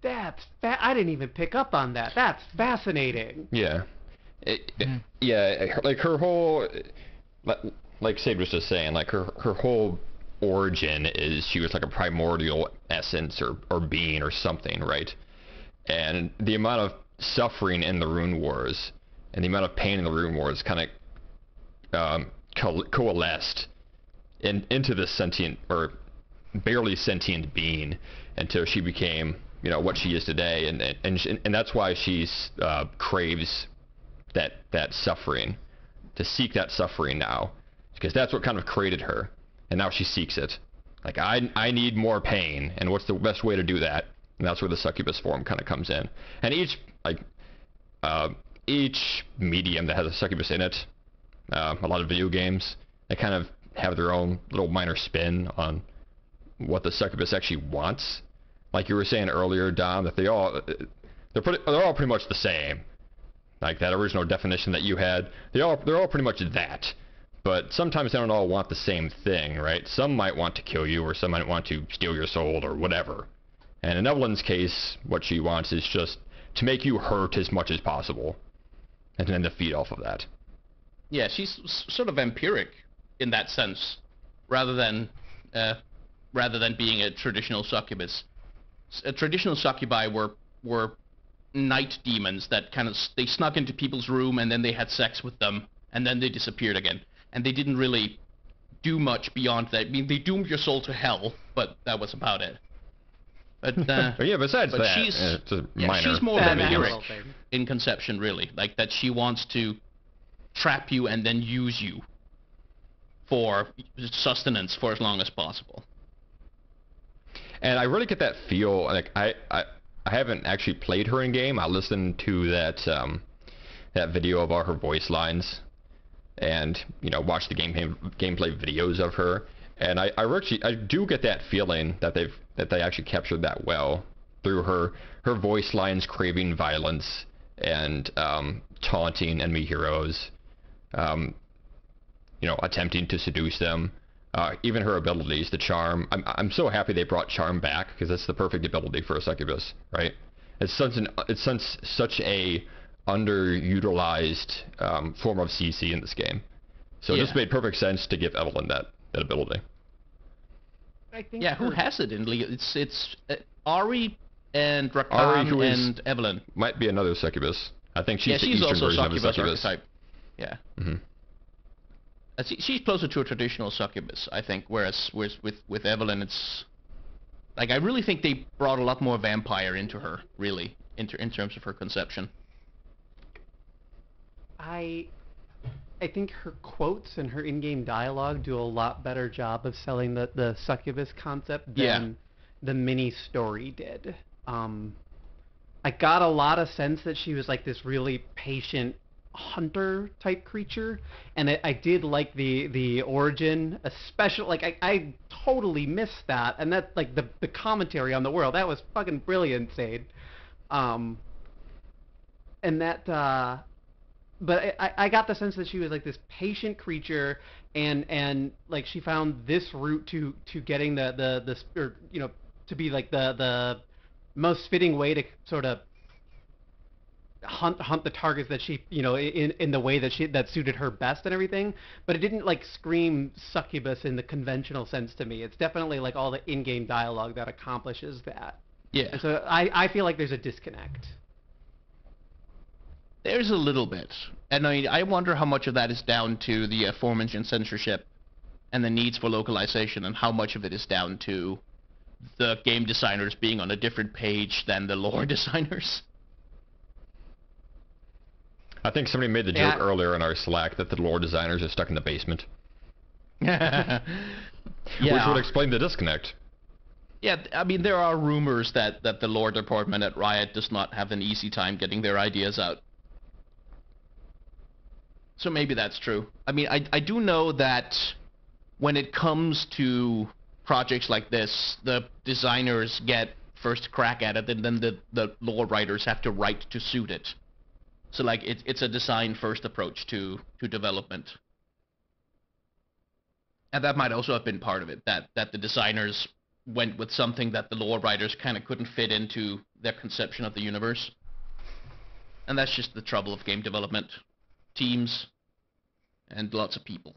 I didn't even pick up on that. That's fascinating.
Yeah. Yeah, like her whole, like Sade was just saying, like her whole origin is she was like a primordial essence or being or something, right? And the amount of suffering in the Rune Wars and the amount of pain in the Rune Wars kind of coalesced into this sentient or barely sentient being until she became, you know, what she is today, and that's why she's craves that suffering, to seek that suffering now, because that's what kind of created her, and now she seeks it. Like, I need more pain, and what's the best way to do that? And that's where the succubus form kind of comes in. And each medium that has a succubus in it, a lot of video games, they kind of have their own little minor spin on what the succubus actually wants. Like you were saying earlier, Dom, that they're all pretty much the same. Like that original definition that you had, they're all pretty much that. But sometimes they don't all want the same thing, right? Some might want to kill you, or some might want to steal your soul, or whatever. And in Evelynn's case, what she wants is just to make you hurt as much as possible, and then to feed off of that.
Yeah, she's sort of empiric in that sense, rather than being a traditional succubus. Traditional succubi were night demons that they snuck into people's room and then they had sex with them and then they disappeared again, and they didn't really do much beyond that. I mean, they doomed your soul to hell, but that was about it. But
yeah, besides that,
she's more empiric in conception, really. Like that she wants to trap you and then use you for sustenance for as long as possible.
And I really get that feel. Like I haven't actually played her in game. I listened to that video of all her voice lines, and watched the gameplay videos of her. And I do get that feeling that they actually captured that well through her voice lines craving violence and taunting enemy heroes, attempting to seduce them. Even her abilities, the charm. I'm so happy they brought charm back, because that's the perfect ability for a succubus, right? It's such a underutilized form of CC in this game. So it just made perfect sense to give Evelynn that ability.
I think
who has it in League? It's Ari and Rakan and Evelynn.
Might be another succubus. I think she's the
she's
Eastern
also
version of a succubus.
Archetype. Yeah.
Mm-hmm.
She's closer to a traditional succubus, I think, whereas with Evelynn, it's like I really think they brought a lot more vampire into her, really, in terms of her conception.
I think her quotes and her in-game dialogue do a lot better job of selling the succubus concept than the mini story did. I got a lot of sense that she was like this really patient hunter type creature, and I did like the origin, especially like I totally missed that, and that like the commentary on the world, that was fucking brilliant, Sade. And that but I got the sense that she was like this patient creature, and like she found this route to getting the or to be like the most fitting way to sort of hunt the targets that she in the way that suited her best and everything. But it didn't like scream succubus in the conventional sense to me. It's definitely like all the in-game dialogue that accomplishes that.
Yeah.
And so I feel like there's a disconnect.
There's a little bit, and I wonder how much of that is down to the aforementioned censorship and the needs for localization, and how much of it is down to the game designers being on a different page than the lore designers.
I think somebody made the joke earlier in our Slack that the lore designers are stuck in the basement.
Yeah.
Which would explain the disconnect.
Yeah, I mean, there are rumors that the lore department at Riot does not have an easy time getting their ideas out. So maybe that's true. I mean, I do know that when it comes to projects like this, the designers get first crack at it, and then the lore writers have to write to suit it. So like it's a design first approach to development. And that might also have been part of it, that the designers went with something that the lore writers kind of couldn't fit into their conception of the universe. And that's just the trouble of game development. Teams and lots of people.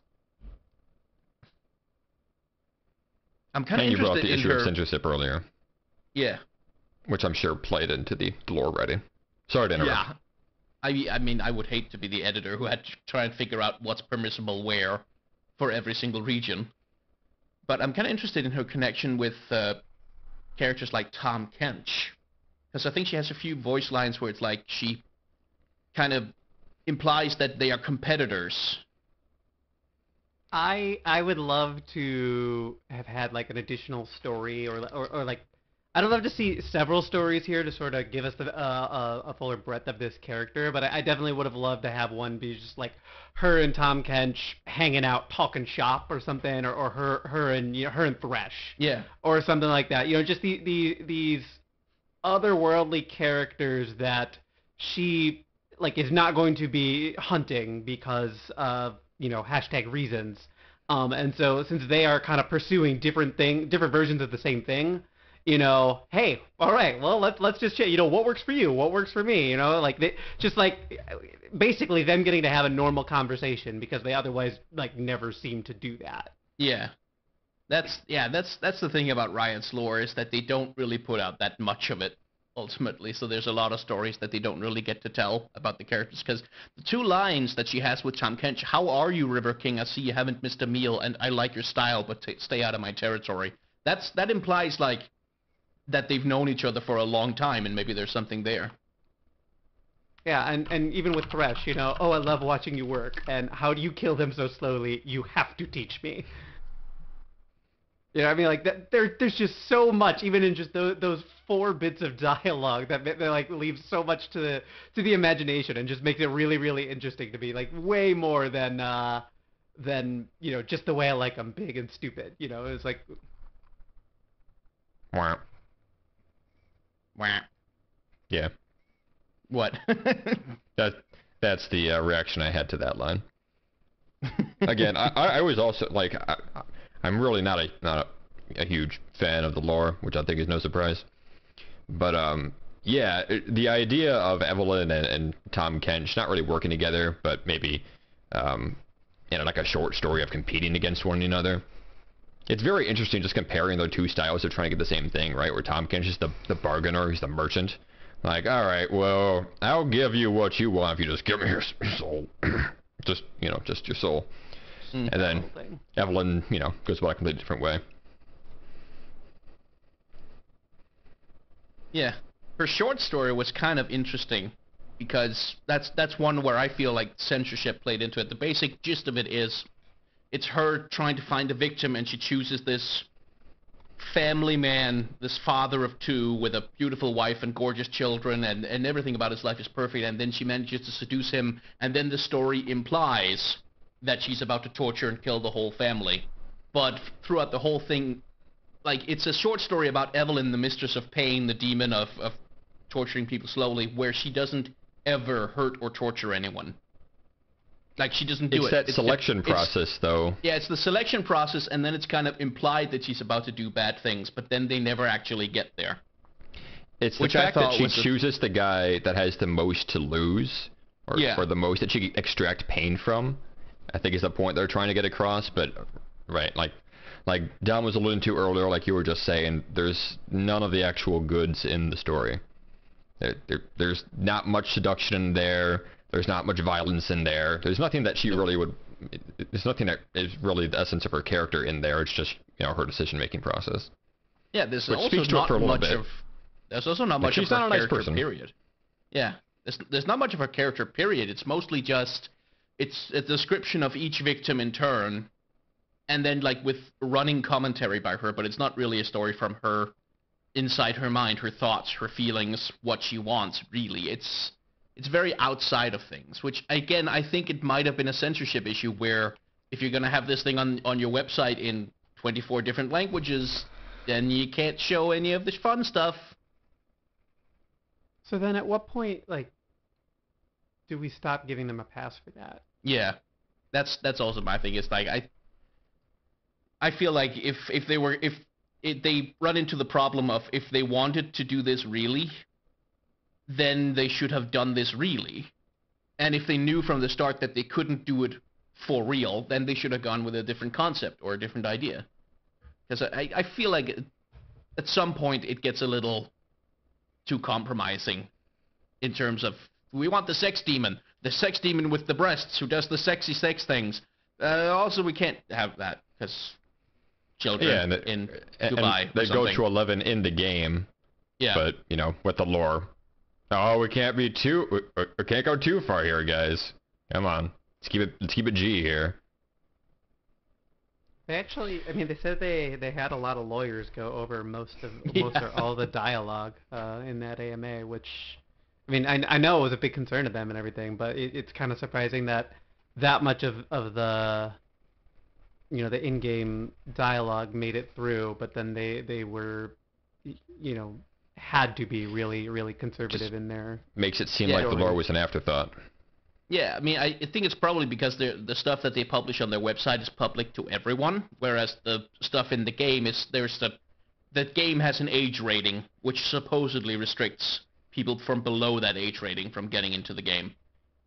I'm kind of interested in her...
And you brought the issue of censorship earlier.
Yeah.
Which I'm sure played into the lore writing. Sorry to interrupt.
Yeah. I mean, I would hate to be the editor who had to try and figure out what's permissible where for every single region. But I'm kind of interested in her connection with characters like Tahm Kench. Because I think she has a few voice lines where it's like she kind of implies that they are competitors.
I would love to have had like an additional story or like I'd love to see several stories here to sort of give us a fuller breadth of this character, but I definitely would have loved to have one be just like her and Tahm Kench hanging out, talking shop or something, or her and Thresh, or something like that. You know, just these otherworldly characters that she like is not going to be hunting because of # reasons, and so since they are kind of pursuing different versions of the same thing. Hey, all right, well, let's just chat. What works for you? What works for me? Like just like basically them getting to have a normal conversation because they otherwise like never seem to do that.
Yeah, that's the thing about Riot's lore is that they don't really put out that much of it ultimately. So there's a lot of stories that they don't really get to tell about the characters because the two lines that she has with Tahm Kench, "How are you, River King? I see you haven't missed a meal, and I like your style, but stay out of my territory." That implies like that they've known each other for a long time, and maybe there's something there.
Yeah, and even with Thresh, oh, I love watching you work, and how do you kill them so slowly? You have to teach me. I mean, like there's just so much, even in just those 4 bits of dialogue that like leaves so much to the imagination and just makes it really, really interesting to me, like way more than just the way I like them, big and stupid. It's like.
Wow.
Wah.
Yeah.
What?
That's the reaction I had to that line. Again, I was also like I'm really not a huge fan of the lore, which I think is no surprise. But yeah, the idea of Evelynn and Tahm Kench not really working together, but maybe like a short story of competing against one another. It's very interesting just comparing their two styles of trying to get the same thing, right? Where Tahm Kench is the bargainer, he's the merchant. Like, all right, well, I'll give you what you want if you just give me your soul. just your soul. And then Evelynn, goes about a completely different way.
Yeah. Her short story was kind of interesting because that's one where I feel like censorship played into it. The basic gist of it is it's her trying to find a victim, and she chooses this family man, this father of 2 with a beautiful wife and gorgeous children, and everything about his life is perfect, and then she manages to seduce him, and then the story implies that she's about to torture and kill the whole family. But throughout the whole thing, like, it's a short story about Evelynn, the mistress of pain, the demon of torturing people slowly, where she doesn't ever hurt or torture anyone. Like, she doesn't do it.
It's that selection process, though.
Yeah, it's the selection process, and then it's kind of implied that she's about to do bad things, but then they never actually get there.
It's the fact that she chooses the guy that has the most to lose, or the most that she can extract pain from, I think is the point they're trying to get across. But, right, like Dom was alluding to earlier, like you were just saying, there's none of the actual goods in the story. There's not much seduction in there. There's not much violence in there. There's nothing that she really would... There's nothing that is really the essence of her character in there. It's just, her decision-making process.
Yeah, there's also not much of... There's also not much of her character, period. Yeah, there's not much of her character, period. It's mostly just... It's a description of each victim in turn, and then, like, with running commentary by her, but it's not really a story from her inside her mind, her thoughts, her feelings, what she wants, really. It's very outside of things, which, again, I think it might have been a censorship issue where if you're going to have this thing on your website in 24 different languages, then you can't show any of the fun stuff.
So then at what point, like, do we stop giving them a pass for that?
Yeah, that's also my thing. It's like, I feel like if they run into the problem of if they wanted to do this really, then they should have done this really. And if they knew from the start that they couldn't do it for real, then they should have gone with a different concept or a different idea. Because I feel like at some point it gets a little too compromising in terms of, we want the sex demon with the breasts who does the sexy sex things. Also, we can't have that because children in Dubai.
They go to 11 in the game.
Yeah.
But, you know, with the lore. Oh, we can't go too far here, guys. Come on. Let's keep it G here.
They actually, I mean, they said they had a lot of lawyers go over most or all the dialogue in that AMA, which, I mean, I know it was a big concern to them and everything, but it's kind of surprising that much of the, you know, the in-game dialogue made it through, but then they were, you know, had to be really, really conservative in there.
Makes it seem like the lore was an afterthought.
Yeah, I mean, I think it's probably because the stuff that they publish on their website is public to everyone, whereas the stuff in the game the game has an age rating, which supposedly restricts people from below that age rating from getting into the game.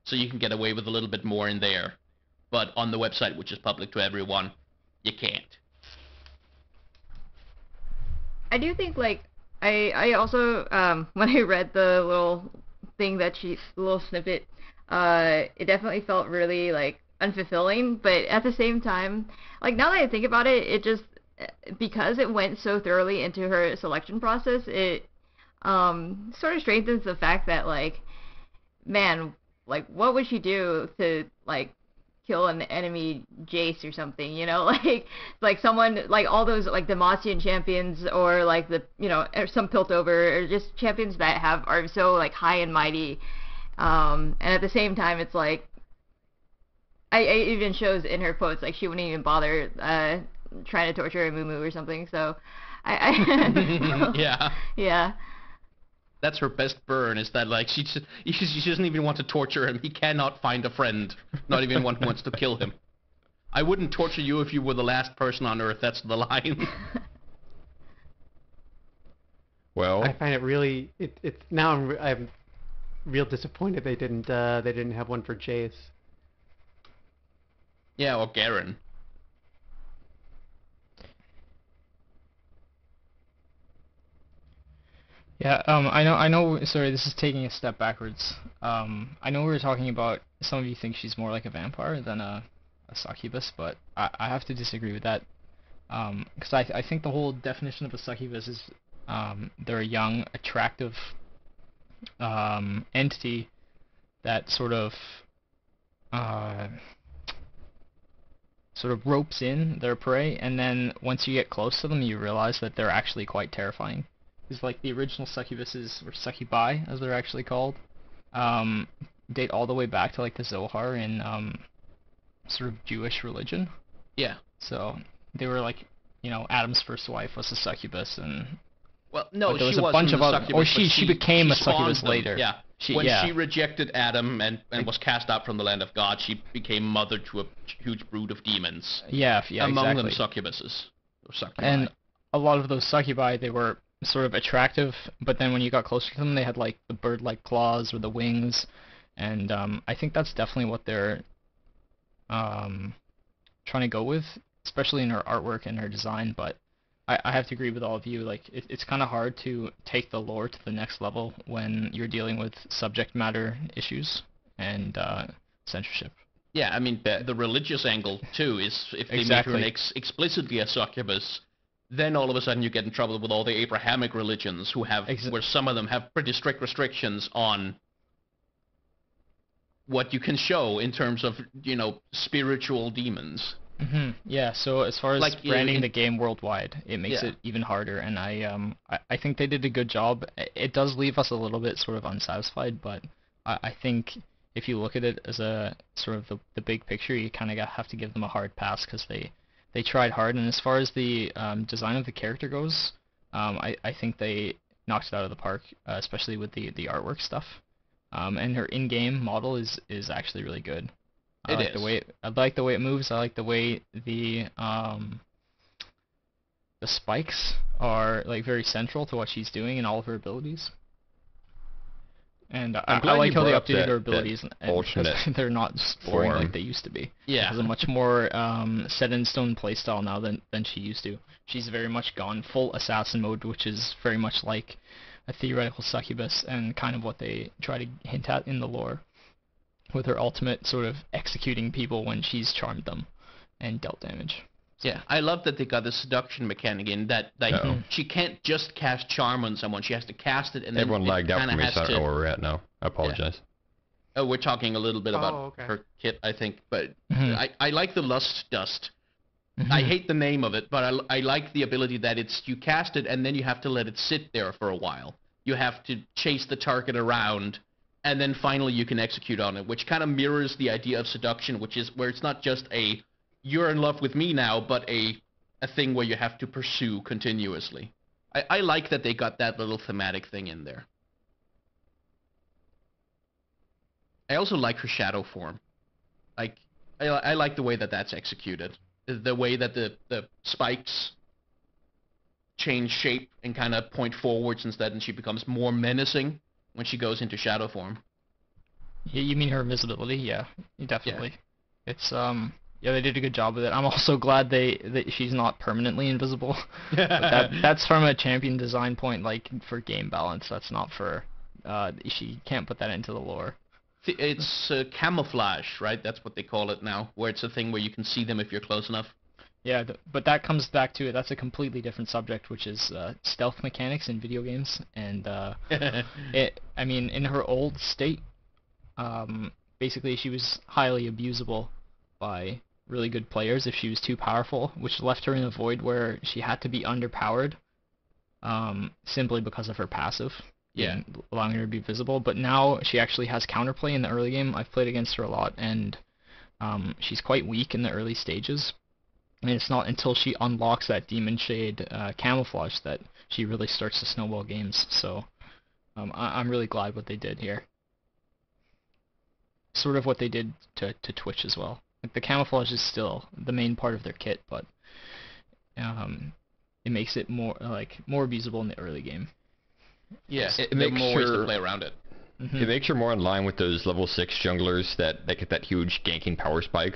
So you can get away with a little bit more in there, but on the website, which is public to everyone, you can't.
I do think, like, I also, when I read the little thing the little snippet, it definitely felt really, like, unfulfilling, but at the same time, like, now that I think about it, it just, because it went so thoroughly into her selection process, it sort of strengthens the fact that, like, man, like, what would she do to, like, kill an enemy Jace or something, you know, like someone, like all those, like, Demacian champions, or, like, the, you know, some Piltover, or just champions that are so, like, high and mighty. And at the same time, it's like, I even shows in her quotes, like, she wouldn't even bother trying to torture a Mumu or something, so
Yeah.
Yeah.
That's her best burn, is that, like, she doesn't even want to torture him. He cannot find a friend, not even one who wants to kill him. I wouldn't torture you if you were the last person on Earth, that's the line.
Well,
I find it really, it's now I'm real disappointed they didn't have one for Jace.
Yeah, or Garen.
Yeah, I know, sorry, this is taking a step backwards. I know we were talking about, some of you think she's more like a vampire than a succubus, but I have to disagree with that. Because I think the whole definition of a succubus is, they're a young, attractive entity that sort of ropes in their prey, and then once you get close to them, you realize that they're actually quite terrifying. Because, like, the original succubuses, or succubi, as they're actually called, date all the way back to, like, the Zohar in sort of Jewish religion.
Yeah.
So they were, like, you know, Adam's first wife was a succubus, and
well, no,
there was
she
a
wasn't
bunch of
a
other,
succubus,
or she became a succubus
them.
later.
Yeah. She rejected Adam and was cast out from the land of God, she became mother to a huge brood of demons.
Yeah,
among
exactly.
them succubuses. Or succubi.
And a lot of those succubi, they were sort of attractive, but then when you got closer to them, they had, like, the bird-like claws or the wings, and I think that's definitely what they're trying to go with, especially in her artwork and her design. But I have to agree with all of you, like, it's kind of hard to take the lore to the next level when you're dealing with subject matter issues and censorship.
Yeah, I mean, the religious angle, too, is if they
Exactly.
make her explicitly a succubus, then all of a sudden you get in trouble with all the Abrahamic religions who have, where some of them have pretty strict restrictions on what you can show in terms of, you know, spiritual demons.
Mm-hmm. Yeah, so as far as, like, branding the game worldwide, it makes it even harder, and I think they did a good job. It does leave us a little bit sort of unsatisfied, but I think if you look at it as a sort of the big picture, you kind of have to give them a hard pass, because they tried hard. And as far as the design of the character goes, I think they knocked it out of the park, especially with the artwork stuff. And her in-game model is actually really good. I like the way it moves. I like the way the the spikes are like very central to what she's doing and all of her abilities. And I like how they updated her abilities, and they're not just boring like they used to be.
Yeah.
It's a much more set in stone playstyle now than she used to. She's very much gone full assassin mode, which is very much like a theoretical succubus and kind of what they try to hint at in the lore, with her ultimate sort of executing people when she's charmed them and dealt damage.
Yeah, I love that they got the seduction mechanic in that she can't just cast charm on someone. She has to cast it, and then
everyone lagged out for me, so I don't know where we're at now. I apologize.
Yeah. We're talking a little bit about her kit, I think, but I like the lust dust. I hate the name of it, but I like the ability that you cast it, and then you have to let it sit there for a while. You have to chase the target around, and then finally you can execute on it, which kind of mirrors the idea of seduction, which is where it's not just a you're in love with me now, but a thing where you have to pursue continuously. I like that they got that little thematic thing in there. I also like her shadow form. Like, I like the way that that's executed. The way that the spikes change shape and kind of point forwards instead, and she becomes more menacing when she goes into shadow form.
Yeah, you mean her invisibility? Yeah, definitely. Yeah. It's yeah, they did a good job with it. I'm also glad that she's not permanently invisible. But that's from a champion design point, like for game balance. That's not for she can't put that into the lore.
It's camouflage, right? That's what they call it now, where it's a thing where you can see them if you're close enough.
Yeah, but that comes back to it. That's a completely different subject, which is stealth mechanics in video games. And I mean, in her old state, basically she was highly abusable by really good players if she was too powerful, which left her in a void where she had to be underpowered simply because of her passive. Yeah, allowing her to be visible. But now she actually has counterplay in the early game. I've played against her a lot, and she's quite weak in the early stages. And it's not until she unlocks that Demon Shade camouflage that she really starts to snowball games. So I'm really glad what they did here. Sort of what they did to Twitch as well. Like, the camouflage is still the main part of their kit, but it makes it more abusable in the early game.
Yeah, it makes more ways to play around it.
It makes her more in line with those level 6 junglers that get that huge ganking power spike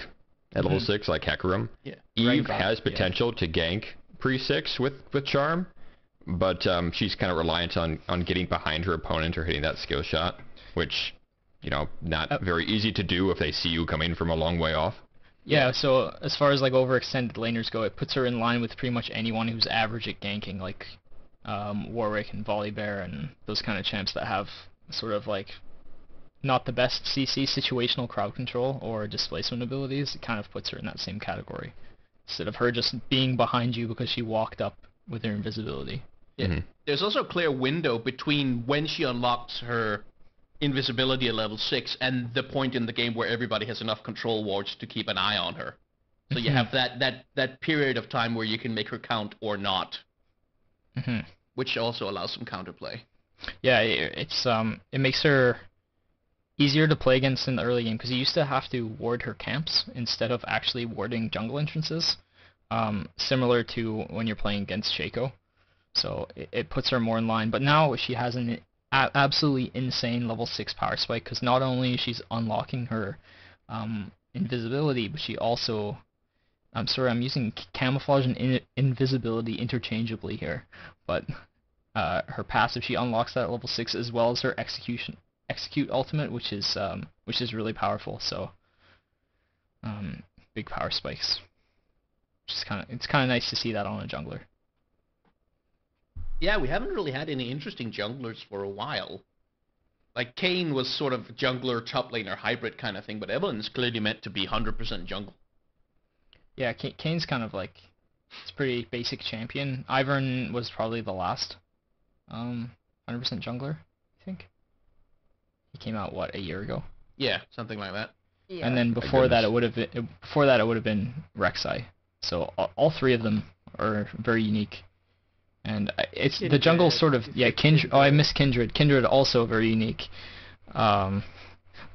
at level 6, like Hecarim.
Yeah.
Eve has potential to gank pre-6 with charm, but she's kind of reliant on getting behind her opponent or hitting that skill shot, which, you know, not very easy to do if they see you coming from a long way off.
Yeah, so as far as like overextended laners go, it puts her in line with pretty much anyone who's average at ganking, like Warwick and Volibear and those kind of champs that have sort of like not the best CC situational crowd control or displacement abilities. It kind of puts her in that same category, instead of her just being behind you because she walked up with her invisibility.
Yeah. There's also a clear window between when she unlocks her invisibility at level 6 and the point in the game where everybody has enough control wards to keep an eye on her. So you have that period of time where you can make her count or not, which also allows some counterplay.
Yeah, it makes her easier to play against in the early game, because you used to have to ward her camps instead of actually warding jungle entrances, similar to when you're playing against Shaco. So it puts her more in line. But now she has an absolutely insane level 6 power spike, because not only is she unlocking her invisibility, but she also... I'm using camouflage and invisibility interchangeably here, but her passive, she unlocks that at level 6, as well as her execute ultimate, which is really powerful. So big power spikes. It's kind of nice to see that on a jungler.
Yeah, we haven't really had any interesting junglers for a while. Like, Kayn was sort of jungler, top laner, hybrid kind of thing, but Evelynn is clearly meant to be 100% jungle.
Yeah, Kayn's kind of like, it's pretty basic champion. Ivern was probably the last 100% jungler, I think. He came out, what, a year ago?
Yeah, something like that.
Yeah. And then before that it would have been Rek'Sai. So all three of them are very unique. And it's Kindred. The jungle sort of, yeah, Kindred. Oh, I missed Kindred. Kindred also very unique.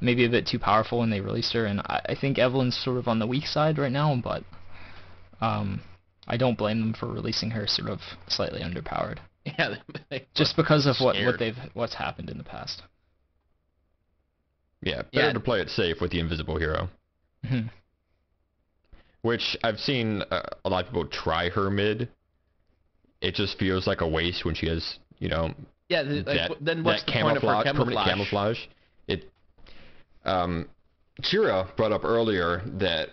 Maybe a bit too powerful when they released her, and I think Evelynn's sort of on the weak side right now, but I don't blame them for releasing her sort of slightly underpowered.
Yeah,
just because of
scared.
what's happened in the past.
Yeah, better to play it safe with the invisible hero.
Mhm.
Which I've seen a lot of people try her mid. It just feels like a waste when she has,
Yeah, then what's the point of her
permanent camouflage? Chira brought up earlier that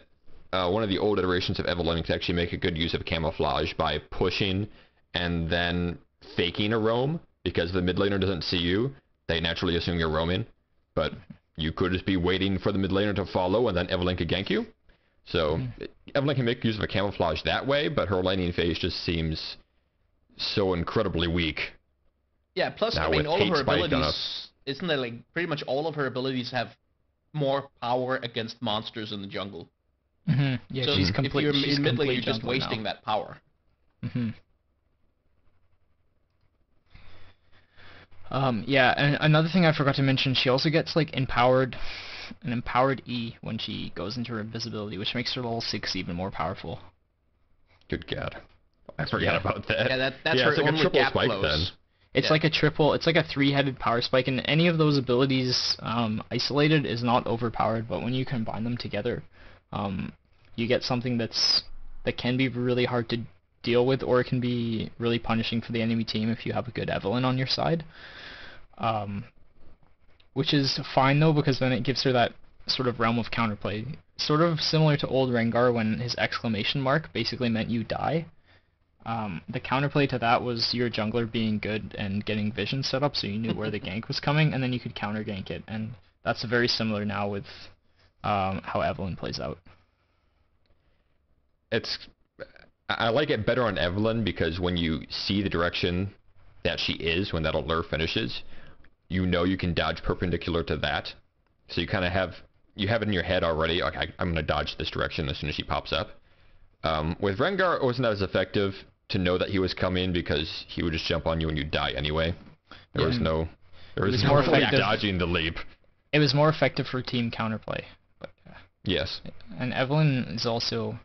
one of the old iterations of Evelynn could actually make a good use of camouflage by pushing and then faking a roam, because if the mid laner doesn't see you, they naturally assume you're roaming. But you could just be waiting for the mid laner to follow, and then Evelynn could gank you. So Evelynn can make use of a camouflage that way, but her laning phase just seems so incredibly weak.
Yeah, plus,
Now,
I mean,
with
all of
Kate
her
Spike
abilities, isn't there, like, pretty much all of her abilities have more power against monsters in the jungle.
Mm-hmm. Yeah,
So
she's
if
complete.
you're
She's
in mid lane,
complete
you're just
jungler
wasting
now.
that power.
Mm-hmm. Yeah, and another thing I forgot to mention, she also gets like an empowered E when she goes into her invisibility, which makes her level 6 even more powerful.
Good God. I forgot about that.
Yeah, that's her
it's like
only
a triple
gap
spike
close.
then.
It's like a triple, it's like a 3-headed power spike, and any of those abilities isolated is not overpowered, but when you combine them together, you get something that can be really hard to deal with, or it can be really punishing for the enemy team if you have a good Evelynn on your side. Which is fine though, because then it gives her that sort of realm of counterplay, sort of similar to old Rengar when his exclamation mark basically meant you die. The counterplay to that was your jungler being good and getting vision set up so you knew where the gank was coming, and then you could counter gank it, and that's very similar now with how Evelynn plays out.
I like it better on Evelynn because when you see the direction that she is when that alert finishes, you know you can dodge perpendicular to that. So you kind of have it in your head already, okay, I'm going to dodge this direction as soon as she pops up. With Rengar, it wasn't as effective to know that he was coming because he would just jump on you and you'd die anyway. There was no dodging the leap.
It was more effective for team counterplay. But,
yes.
And Evelynn is also,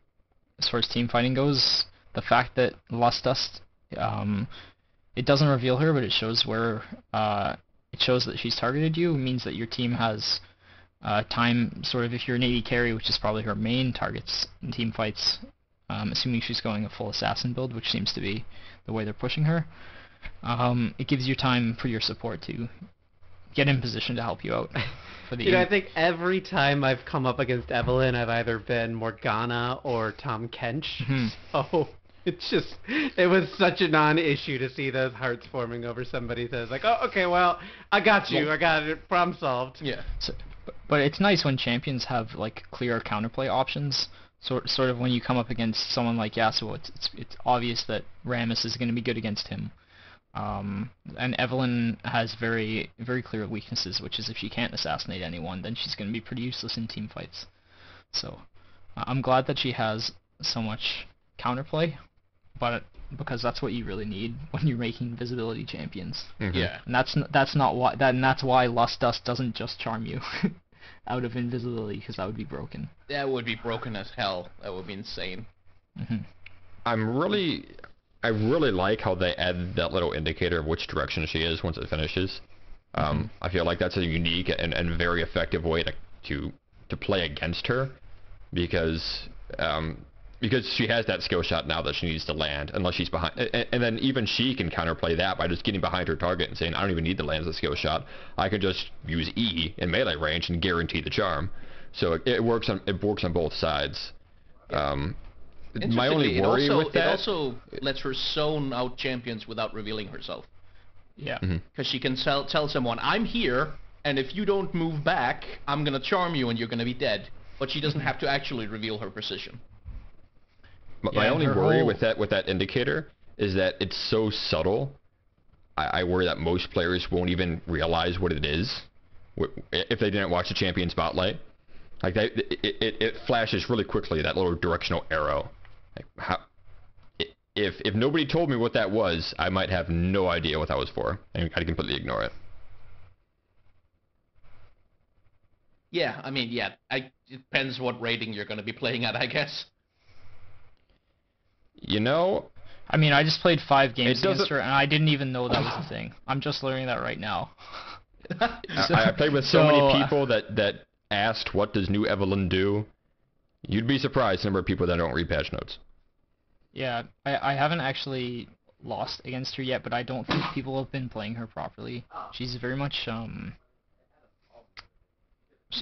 as far as team fighting goes, the fact that Lust Dust, it doesn't reveal her, but it shows where, it shows that she's targeted you, means that your team has time, sort of, if you're an AD carry, which is probably her main targets in team fights, assuming she's going a full assassin build, which seems to be the way they're pushing her, it gives you time for your support to get in position to help you out. For the
I think every time I've come up against Evelynn, I've either been Morgana or Tom Kench. So it was such a non-issue to see those hearts forming over somebody that was like, oh, okay, well, I got you, I got it, problem solved.
Yeah.
So, but it's nice when champions have like clear counterplay options. Sort of when you come up against someone like Yasuo, it's obvious that Rammus is going to be good against him. And Evelynn has very, very clear weaknesses, which is if she can't assassinate anyone, then she's going to be pretty useless in team fights. So I'm glad that she has so much counterplay, but because that's what you really need when you're making invisibility champions.
Mm-hmm.
Yeah.
And that's why Lust Dust doesn't just charm you out of invisibility, because that would be broken.
That would be broken as hell. That would be insane.
Mm-hmm.
I really like how they add that little indicator of which direction she is once it finishes. I feel like that's a unique and very effective way to play against her, because she has that skill shot now that she needs to land, unless she's behind, and then even she can counterplay that by just getting behind her target and saying, I don't even need to land the skill shot, I can just use E in melee range and guarantee the charm. So it works on both sides. My only worry with that,
it also lets her zone out champions without revealing herself.
Yeah.
Because she can tell someone, I'm here, and if you don't move back, I'm gonna charm you and you're gonna be dead. But she doesn't have to actually reveal her position.
My only worry with that indicator is that it's so subtle. I worry that most players won't even realize what it is if they didn't watch the champion spotlight. Like it flashes really quickly, that little directional arrow. Like if nobody told me what that was, I might have no idea what that was for, and I'd completely ignore it.
Yeah, I mean, it depends what rating you're going to be playing at, I guess.
You know,
I mean, I just played 5 games
It doesn't-
against her, and I didn't even know that was a thing. I'm just learning that right now.
I played with so many people that asked, what does new Evelynn do? You'd be surprised the number of people that don't read patch notes.
Yeah, I haven't actually lost against her yet, but I don't think people have been playing her properly. She's very much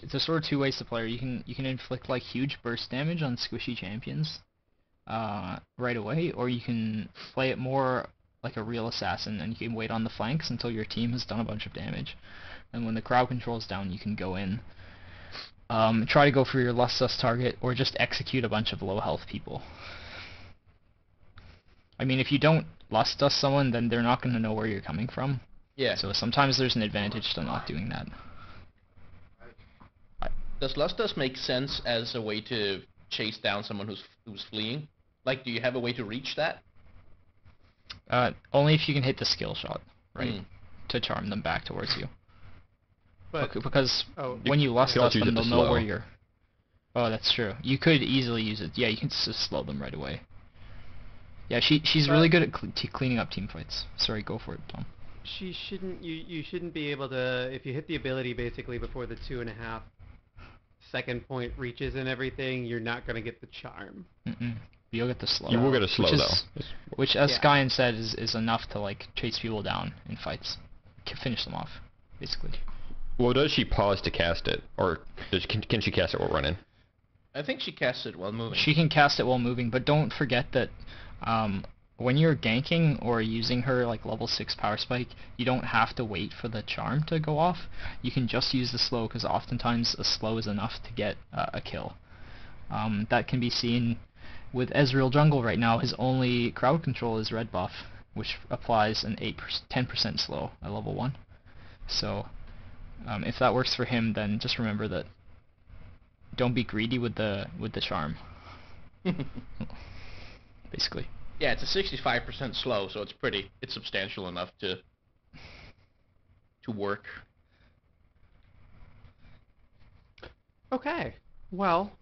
it's a sort of two ways to play her. You can inflict like huge burst damage on squishy champions right away, or you can play it more like a real assassin, and you can wait on the flanks until your team has done a bunch of damage. And when the crowd control's down, you can go in, try to go for your less sus target, or just execute a bunch of low health people. I mean, if you don't lust dust someone, then they're not going to know where you're coming from.
Yeah.
So sometimes there's an advantage to not doing that.
Does lust dust make sense as a way to chase down someone who's fleeing? Like, do you have a way to reach that?
Only if you can hit the skill shot, right?
Mm.
To charm them back towards you.
But
Because when you lust
can
dust
also use
them,
it to
they'll know
slow.
where you're... Oh, that's true. You could easily use it. Yeah, you can just slow them right away. Yeah, she's really good at cleaning up team fights. Sorry, go for it, Tom.
she shouldn't. You shouldn't be able to, if you hit the ability basically before the 2.5 second point reaches and everything, you're not gonna get the charm.
You'll get the slow.
You will get a slow,
which
though.
Which, as
Yeah.
Skyen said, is enough to like chase people down in fights, finish them off, basically.
Well, does she pause to cast it? Or can she cast it while running?
I think she casts it while moving.
She can cast it while moving, but don't forget that when you're ganking or using her like level 6 power spike, you don't have to wait for the charm to go off. You can just use the slow, because oftentimes a slow is enough to get a kill. That can be seen with Ezreal Jungle right now. His only crowd control is red buff, which applies an 10% slow at level 1. So if that works for him, then just remember that don't be greedy with the charm. Basically.
Yeah, it's a 65% slow, so it's substantial enough to work.
Okay. Well,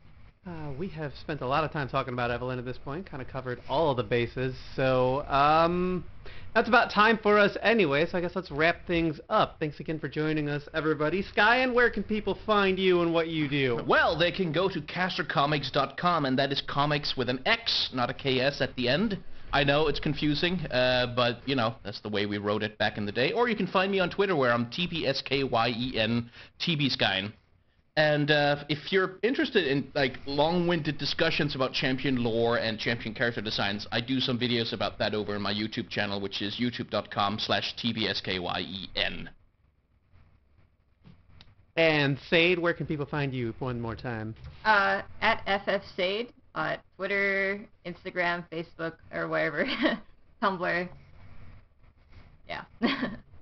we have spent a lot of time talking about Evelynn at this point, kind of covered all of the bases, so that's about time for us anyway, so I guess let's wrap things up. Thanks again for joining us, everybody. Skyen, where can people find you and what you do?
Well, they can go to castercomics.com, and that is comics with an X, not a KS at the end. I know it's confusing, but, you know, that's the way we wrote it back in the day. Or you can find me on Twitter, where I'm TPSKYEN, TBSkyen. And if you're interested in like long-winded discussions about champion lore and champion character designs, I do some videos about that over on my YouTube channel, which is youtube.com/TBSKYEN.
And Sade, where can people find you one more time?
At FFSade on Twitter, Instagram, Facebook, or wherever. Tumblr. Yeah.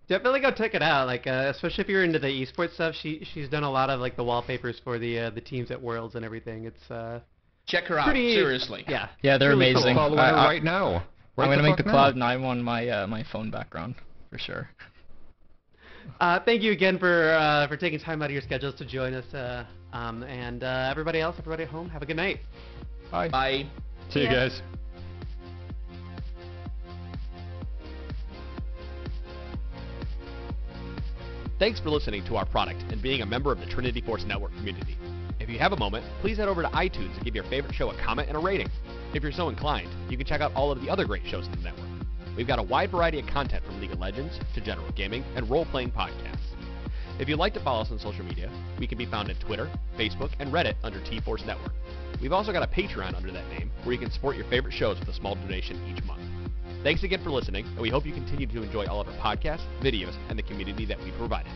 Definitely go check it out. Like, especially if you're into the esports stuff, she's done a lot of like the wallpapers for the teams at Worlds and everything. It's
Check her out,
pretty
seriously.
Yeah.
Yeah, they're
really
amazing.
Follow her right now.
I'm
Right
gonna make the
fuck now.
Cloud9 one my phone background for sure.
Thank you again for taking time out of your schedules to join us. And everybody else, everybody at home, have a good night.
Bye.
Bye.
See you
Yeah.
guys.
Thanks for listening to our product and being a member of the Trinity Force Network community. If you have a moment, please head over to iTunes and give your favorite show a comment and a rating. If you're so inclined, you can check out all of the other great shows in the network. We've got a wide variety of content from League of Legends to general gaming and role-playing podcasts. If you'd like to follow us on social media, we can be found at Twitter, Facebook, and Reddit under T-Force Network. We've also got a Patreon under that name where you can support your favorite shows with a small donation each month. Thanks again for listening, and we hope you continue to enjoy all of our podcasts, videos, and the community that we provided.